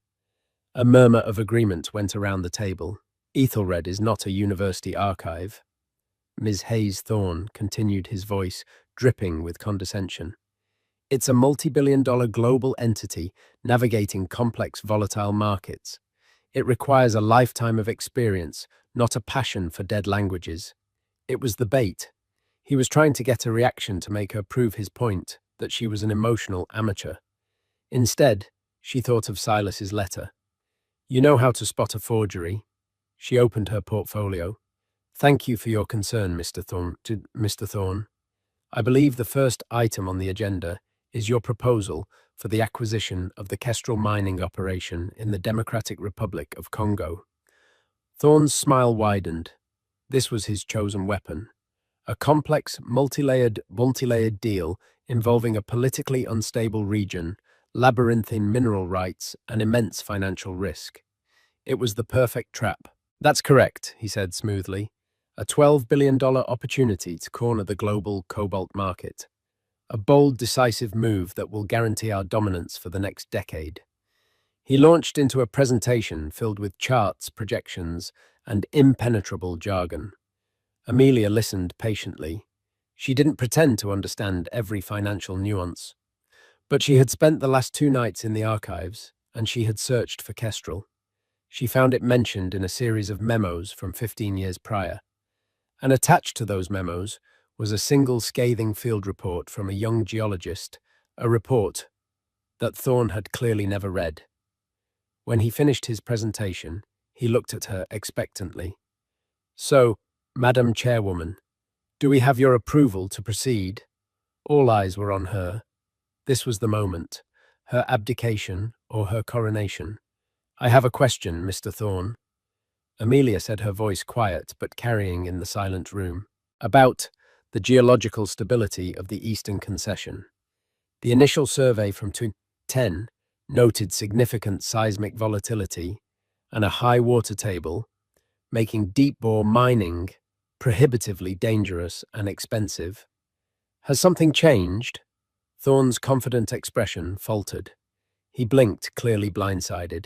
A murmur of agreement went around the table. Ethelred is not a university archive. Ms. Hayes Thorne continued, his voice dripping with condescension. It's a multi-billion-dollar global entity navigating complex, volatile markets. It requires a lifetime of experience, not a passion for dead languages. It was the bait. He was trying to get a reaction to make her prove his point, that she was an emotional amateur. Instead, she thought of Silas's letter. You know how to spot a forgery. She opened her portfolio. Thank you for your concern, Mr. Thorne. I believe the first item on the agenda is your proposal for the acquisition of the Kestrel mining operation in the Democratic Republic of Congo. Thorne's smile widened. This was his chosen weapon. A complex, multi-layered deal involving a politically unstable region, labyrinthine mineral rights, and immense financial risk. It was the perfect trap. That's correct, he said smoothly. A $12 billion opportunity to corner the global cobalt market. A bold, decisive move that will guarantee our dominance for the next decade. He launched into a presentation filled with charts, projections, and impenetrable jargon. Amelia listened patiently. She didn't pretend to understand every financial nuance. But she had spent the last 2 nights in the archives, and she had searched for Kestrel. She found it mentioned in a series of memos from 15 years prior. And attached to those memos was a single scathing field report from a young geologist, a report that Thorne had clearly never read. When he finished his presentation, he looked at her expectantly. So, Madam Chairwoman, do we have your approval to proceed? All eyes were on her. This was the moment, her abdication or her coronation. I have a question, Mr. Thorne. Amelia said, her voice quiet but carrying in the silent room. About the geological stability of the Eastern Concession. The initial survey from 2010 noted significant seismic volatility and a high water table, making deep-bore mining prohibitively dangerous and expensive. Has something changed? Thorne's confident expression faltered. He blinked, clearly blindsided.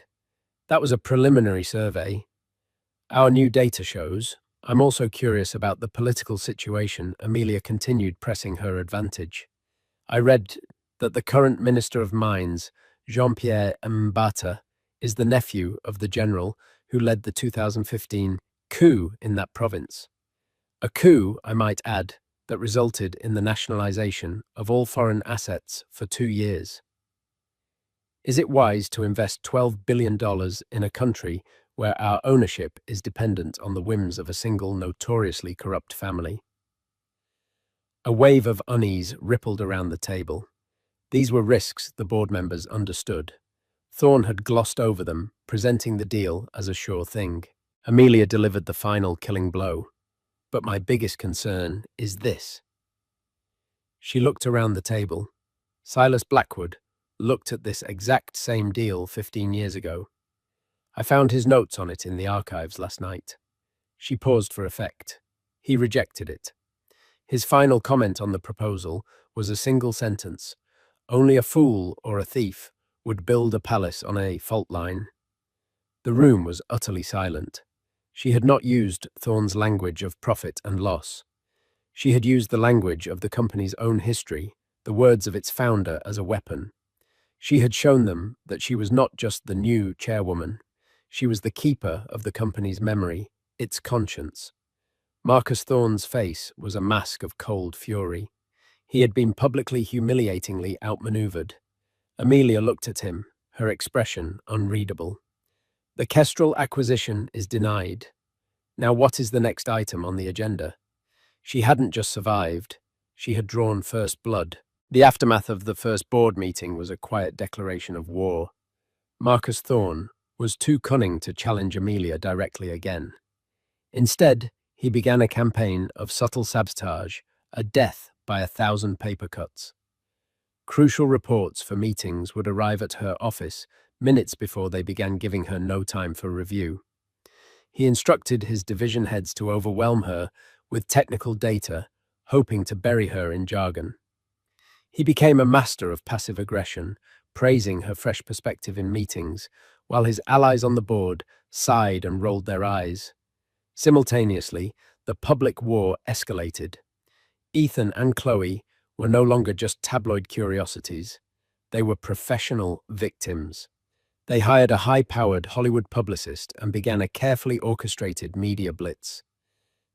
That was a preliminary survey. Our new data shows. I'm also curious about the political situation. Amelia continued, pressing her advantage. I read that the current Minister of Mines, Jean-Pierre Mbata, is the nephew of the general who led the 2015 coup in that province. A coup, I might add, that resulted in the nationalization of all foreign assets for 2 years. Is it wise to invest $12 billion in a country where our ownership is dependent on the whims of a single notoriously corrupt family? A wave of unease rippled around the table. These were risks the board members understood. Thorne had glossed over them, presenting the deal as a sure thing. Amelia delivered the final killing blow. But my biggest concern is this. She looked around the table. Silas Blackwood looked at this exact same deal 15 years ago. I found his notes on it in the archives last night. She paused for effect. He rejected it. His final comment on the proposal was a single sentence. Only a fool or a thief would build a palace on a fault line. The room was utterly silent. She had not used Thorne's language of profit and loss. She had used the language of the company's own history, the words of its founder as a weapon. She had shown them that she was not just the new chairwoman. She was the keeper of the company's memory, its conscience. Marcus Thorne's face was a mask of cold fury. He had been publicly humiliatingly outmaneuvered. Amelia looked at him, her expression unreadable. The Kestrel acquisition is denied. Now what is the next item on the agenda? She hadn't just survived, she had drawn first blood. The aftermath of the first board meeting was a quiet declaration of war. Marcus Thorne was too cunning to challenge Amelia directly again. Instead, he began a campaign of subtle sabotage, a death by 1,000 paper cuts. Crucial reports for meetings would arrive at her office minutes before they began, giving her no time for review. He instructed his division heads to overwhelm her with technical data, hoping to bury her in jargon. He became a master of passive aggression, praising her fresh perspective in meetings, while his allies on the board sighed and rolled their eyes. Simultaneously, the public war escalated. Ethan and Chloe were no longer just tabloid curiosities. They were professional victims. They hired a high-powered Hollywood publicist and began a carefully orchestrated media blitz.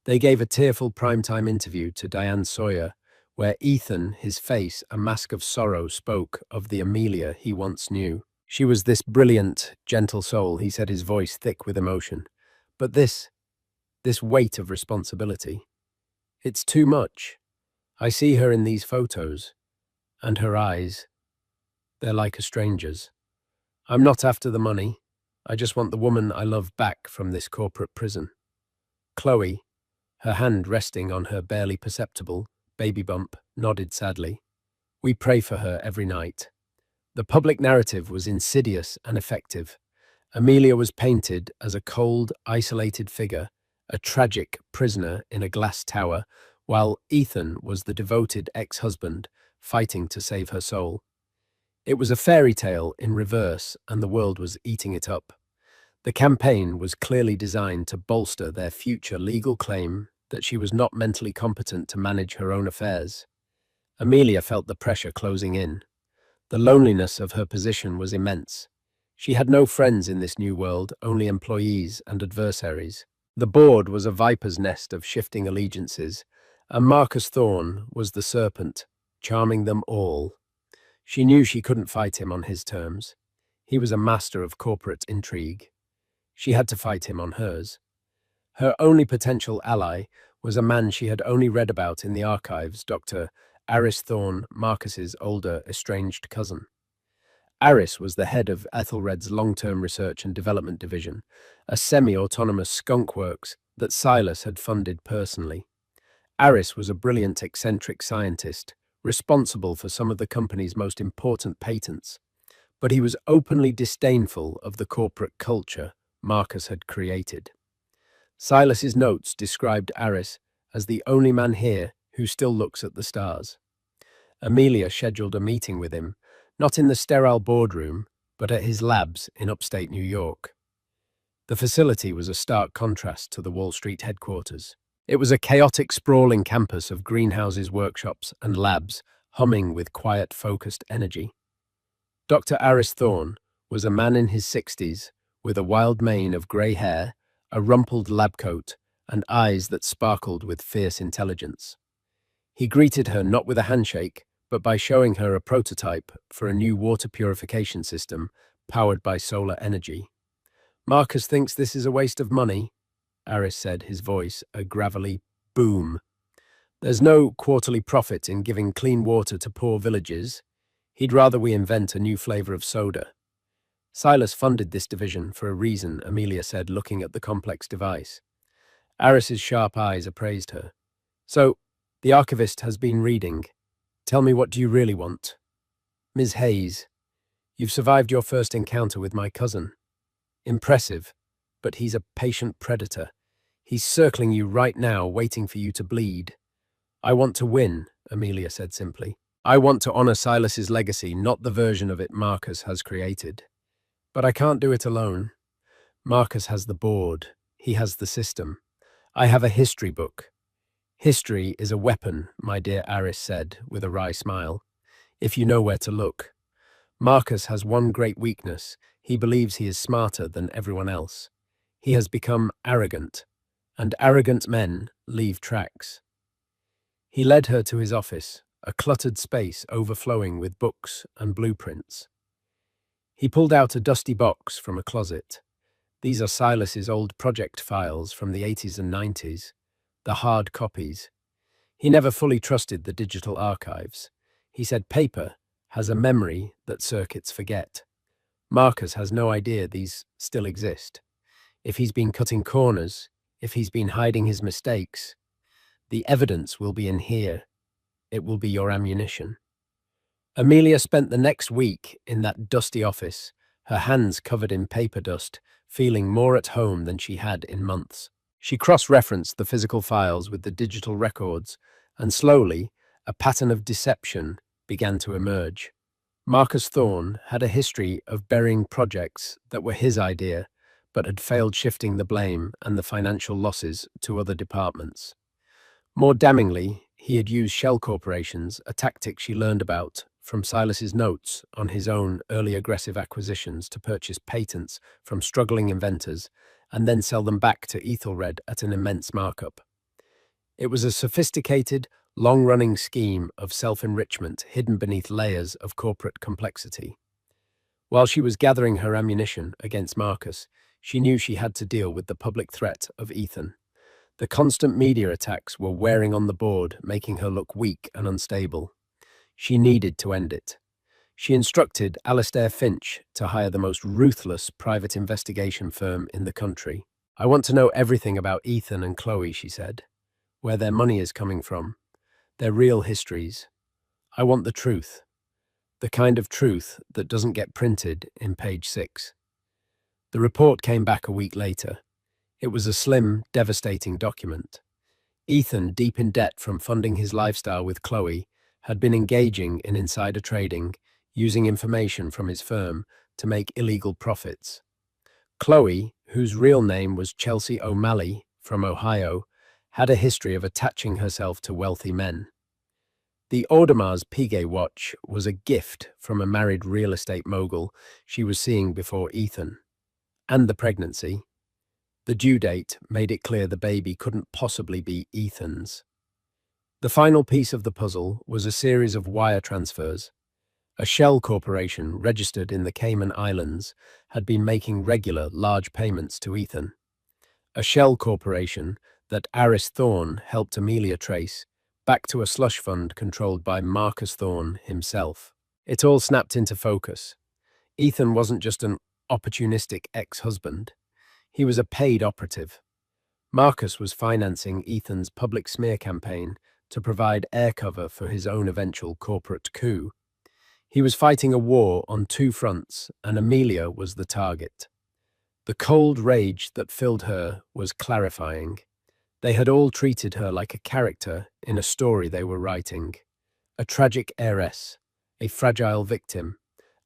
They gave a tearful primetime interview to Diane Sawyer, where Ethan, his face a mask of sorrow, spoke of the Amelia he once knew. She was this brilliant, gentle soul, he said, his voice thick with emotion. But this weight of responsibility, it's too much. I see her in these photos, and her eyes, they're like a stranger's. I'm not after the money. I just want the woman I love back from this corporate prison. Chloe, her hand resting on her barely perceptible baby bump, nodded sadly. We pray for her every night. The public narrative was insidious and effective. Amelia was painted as a cold, isolated figure, a tragic prisoner in a glass tower, while Ethan was the devoted ex-husband fighting to save her soul. It was a fairy tale in reverse, and the world was eating it up. The campaign was clearly designed to bolster their future legal claim that she was not mentally competent to manage her own affairs. Amelia felt the pressure closing in. The loneliness of her position was immense. She had no friends in this new world, only employees and adversaries. The board was a viper's nest of shifting allegiances, and Marcus Thorne was the serpent, charming them all. She knew she couldn't fight him on his terms. He was a master of corporate intrigue. She had to fight him on hers. Her only potential ally was a man she had only read about in the archives, Dr. Aris Thorne, Marcus's older, estranged cousin. Aris was the head of Ethelred's long-term research and development division, a semi-autonomous skunkworks that Silas had funded personally. Aris was a brilliant, eccentric scientist, responsible for some of the company's most important patents, but he was openly disdainful of the corporate culture Marcus had created. Silas's notes described Aris as the only man here who still looks at the stars. Amelia scheduled a meeting with him, not in the sterile boardroom, but at his labs in upstate New York. The facility was a stark contrast to the Wall Street headquarters. It was a chaotic, sprawling campus of greenhouses, workshops, and labs, humming with quiet, focused energy. Dr. Aris Thorne was a man in his 60s, with a wild mane of grey hair, a rumpled lab coat, and eyes that sparkled with fierce intelligence. He greeted her not with a handshake, but by showing her a prototype for a new water purification system powered by solar energy. Marcus thinks this is a waste of money, Aris said, his voice a gravelly boom. There's no quarterly profit in giving clean water to poor villages. He'd rather we invent a new flavor of soda. Silas funded this division for a reason, Amelia said, looking at the complex device. Aris's sharp eyes appraised her. So, the archivist has been reading. Tell me, what do you really want? Ms. Hayes, you've survived your first encounter with my cousin. Impressive, but he's a patient predator. He's circling you right now, waiting for you to bleed. I want to win, Amelia said simply. I want to honor Silas's legacy, not the version of it Marcus has created. But I can't do it alone. Marcus has the board. He has the system. I have a history book. History is a weapon, my dear Aris said, with a wry smile, if you know where to look. Marcus has one great weakness. He believes he is smarter than everyone else. He has become arrogant, and arrogant men leave tracks. He led her to his office, a cluttered space overflowing with books and blueprints. He pulled out a dusty box from a closet. These are Silas's old project files from the 80s and 90s. The hard copies. He never fully trusted the digital archives. He said paper has a memory that circuits forget. Marcus has no idea these still exist. If he's been cutting corners, if he's been hiding his mistakes, the evidence will be in here. It will be your ammunition. Amelia spent the next week in that dusty office, her hands covered in paper dust, feeling more at home than she had in months. She cross-referenced the physical files with the digital records, and slowly, a pattern of deception began to emerge. Marcus Thorne had a history of burying projects that were his idea, but had failed shifting the blame and the financial losses to other departments. More damningly, he had used shell corporations, a tactic she learned about from Silas's notes on his own early aggressive acquisitions, to purchase patents from struggling inventors and then sell them back to Ethelred at an immense markup. It was a sophisticated, long-running scheme of self-enrichment hidden beneath layers of corporate complexity. While she was gathering her ammunition against Marcus, she knew she had to deal with the public threat of Ethan. The constant media attacks were wearing on the board, making her look weak and unstable. She needed to end it. She instructed Alistair Finch to hire the most ruthless private investigation firm in the country. "I want to know everything about Ethan and Chloe," she said. "Where their money is coming from, their real histories. I want the truth. The kind of truth that doesn't get printed in page 6. The report came back a week later. It was a slim, devastating document. Ethan, deep in debt from funding his lifestyle with Chloe, had been engaging in insider trading, using information from his firm to make illegal profits. Chloe, whose real name was Chelsea O'Malley, from Ohio, had a history of attaching herself to wealthy men. The Audemars Piguet watch was a gift from a married real estate mogul she was seeing before Ethan. And the pregnancy. The due date made it clear the baby couldn't possibly be Ethan's. The final piece of the puzzle was a series of wire transfers. A shell corporation registered in the Cayman Islands had been making regular, large payments to Ethan. A shell corporation that Aris Thorne helped Amelia trace back to a slush fund controlled by Marcus Thorne himself. It all snapped into focus. Ethan wasn't just an opportunistic ex-husband. He was a paid operative. Marcus was financing Ethan's public smear campaign to provide air cover for his own eventual corporate coup. He was fighting a war on two fronts, and Amelia was the target. The cold rage that filled her was clarifying. They had all treated her like a character in a story they were writing. A tragic heiress, a fragile victim,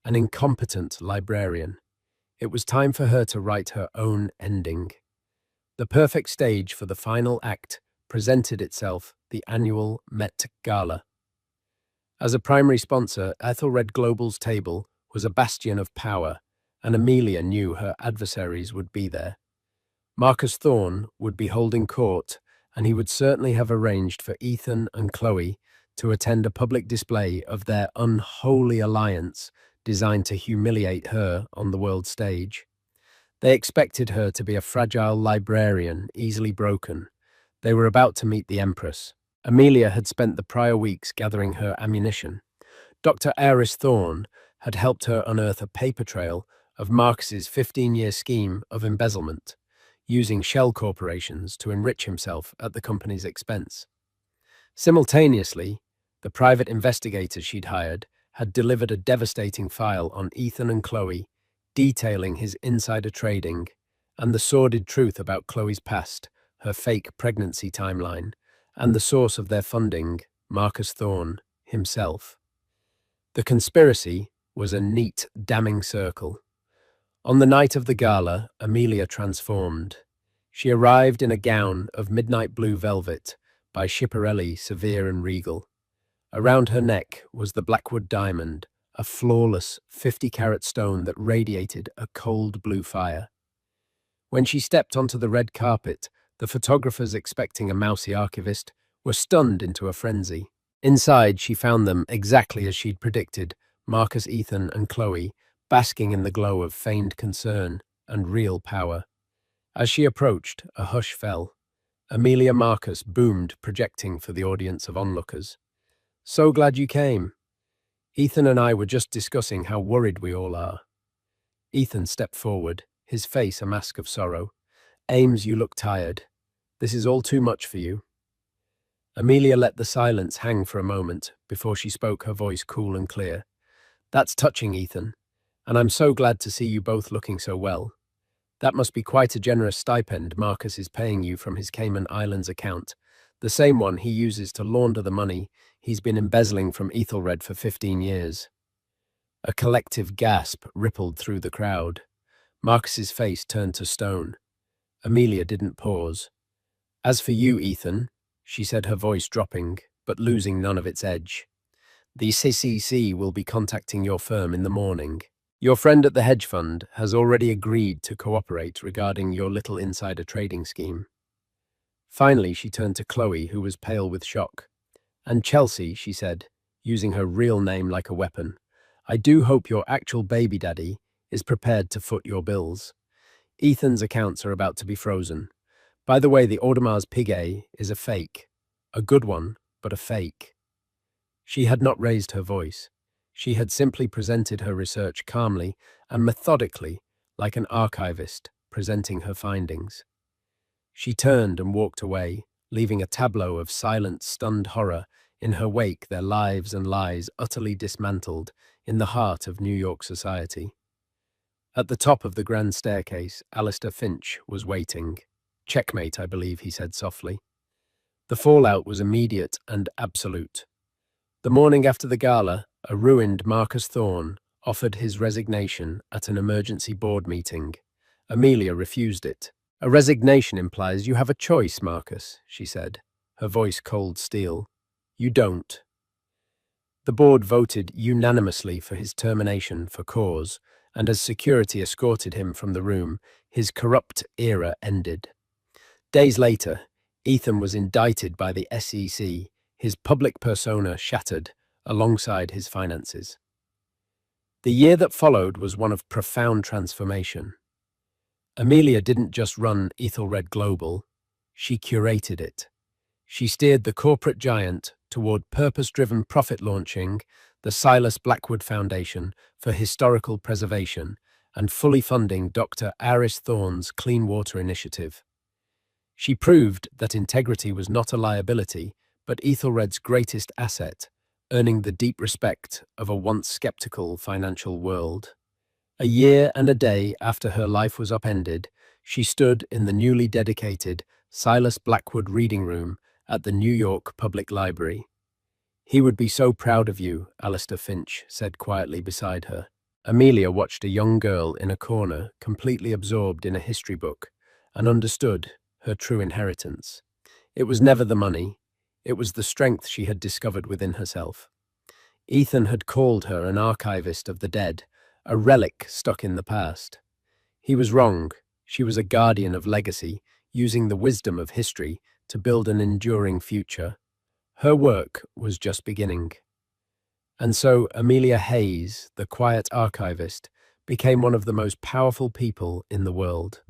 an incompetent librarian. It was time for her to write her own ending. The perfect stage for the final act presented itself, the annual Met Gala. As a primary sponsor, Ethelred Global's table was a bastion of power, and Amelia knew her adversaries would be there. Marcus Thorne would be holding court, and he would certainly have arranged for Ethan and Chloe to attend a public display of their unholy alliance designed to humiliate her on the world stage. They expected her to be a fragile librarian, easily broken. They were about to meet the Empress. Amelia had spent the prior weeks gathering her ammunition. Dr. Aris Thorne had helped her unearth a paper trail of Marcus's 15-year scheme of embezzlement, using shell corporations to enrich himself at the company's expense. Simultaneously, the private investigators she'd hired had delivered a devastating file on Ethan and Chloe, detailing his insider trading and the sordid truth about Chloe's past, her fake pregnancy timeline, and the source of their funding, Marcus Thorne himself. The conspiracy was a neat, damning circle. On the night of the gala, Amelia transformed. She arrived in a gown of midnight blue velvet by Schiaparelli, severe and regal. Around her neck was the Blackwood diamond, a flawless 50-carat stone that radiated a cold blue fire. When she stepped onto the red carpet, the photographers, expecting a mousy archivist, were stunned into a frenzy. Inside, she found them exactly as she'd predicted, Marcus, Ethan, and Chloe, basking in the glow of feigned concern and real power. As she approached, a hush fell. Amelia Marcus boomed, projecting for the audience of onlookers. "So glad you came. Ethan and I were just discussing how worried we all are. Ethan stepped forward, his face a mask of sorrow. Ames, you look tired. This is all too much for you. Amelia let the silence hang for a moment before she spoke, her voice cool and clear. That's touching, Ethan, and I'm so glad to see you both looking so well. That must be quite a generous stipend Marcus is paying you from his Cayman Islands account, the same one he uses to launder the money he's been embezzling from Ethelred for 15 years. A collective gasp rippled through the crowd. Marcus's face turned to stone. Amelia didn't pause. As for you, Ethan, she said, her voice dropping, but losing none of its edge, the CCC will be contacting your firm in the morning. Your friend at the hedge fund has already agreed to cooperate regarding your little insider trading scheme. Finally, she turned to Chloe, who was pale with shock. And Chelsea, she said, using her real name like a weapon, I do hope your actual baby daddy is prepared to foot your bills. Ethan's accounts are about to be frozen. By the way, the Audemars Piguet is a fake. A good one, but a fake. She had not raised her voice. She had simply presented her research calmly and methodically, like an archivist presenting her findings. She turned and walked away, leaving a tableau of silent, stunned horror in her wake, their lives and lies utterly dismantled in the heart of New York society. At the top of the grand staircase, Alistair Finch was waiting. Checkmate, I believe, he said softly. The fallout was immediate and absolute. The morning after the gala, a ruined Marcus Thorne offered his resignation at an emergency board meeting. Amelia refused it. A resignation implies you have a choice, Marcus, she said, her voice cold steel. You don't. The board voted unanimously for his termination for cause, and as security escorted him from the room, his corrupt era ended. Days later, Ethan was indicted by the SEC, his public persona shattered alongside his finances. The year that followed was one of profound transformation. Amelia didn't just run Ethelred Global, she curated it. She steered the corporate giant toward purpose-driven profit launching, the Silas Blackwood Foundation for Historical Preservation, and fully funding Dr. Aris Thorne's Clean Water Initiative. She proved that integrity was not a liability, but Ethelred's greatest asset, earning the deep respect of a once skeptical financial world. A year and a day after her life was upended, she stood in the newly dedicated Silas Blackwood Reading Room at the New York Public Library. He would be so proud of you, Alistair Finch said quietly beside her. Amelia watched a young girl in a corner, completely absorbed in a history book, and understood her true inheritance. It was never the money, it was the strength she had discovered within herself. Ethan had called her an archivist of the dead, a relic stuck in the past. He was wrong. She was a guardian of legacy, using the wisdom of history to build an enduring future. Her work was just beginning. And so Amelia Hayes, the quiet archivist, became one of the most powerful people in the world.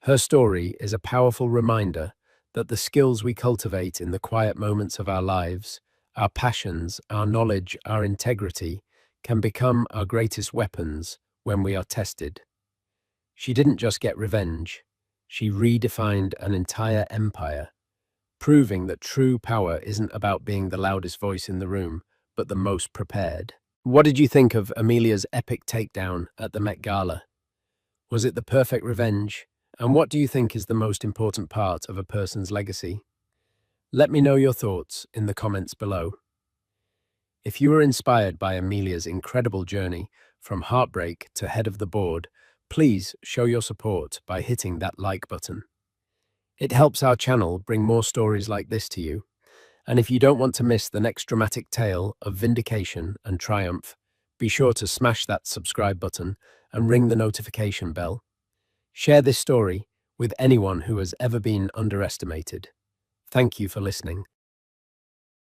Her story is a powerful reminder that the skills we cultivate in the quiet moments of our lives, our passions, our knowledge, our integrity, can become our greatest weapons when we are tested. She didn't just get revenge, she redefined an entire empire, proving that true power isn't about being the loudest voice in the room, but the most prepared. What did you think of Amelia's epic takedown at the Met Gala? Was it the perfect revenge? And what do you think is the most important part of a person's legacy? Let me know your thoughts in the comments below. If you were inspired by Amelia's incredible journey from heartbreak to head of the board, please show your support by hitting that like button. It helps our channel bring more stories like this to you. And if you don't want to miss the next dramatic tale of vindication and triumph, be sure to smash that subscribe button and ring the notification bell. Share this story with anyone who has ever been underestimated. Thank you for listening.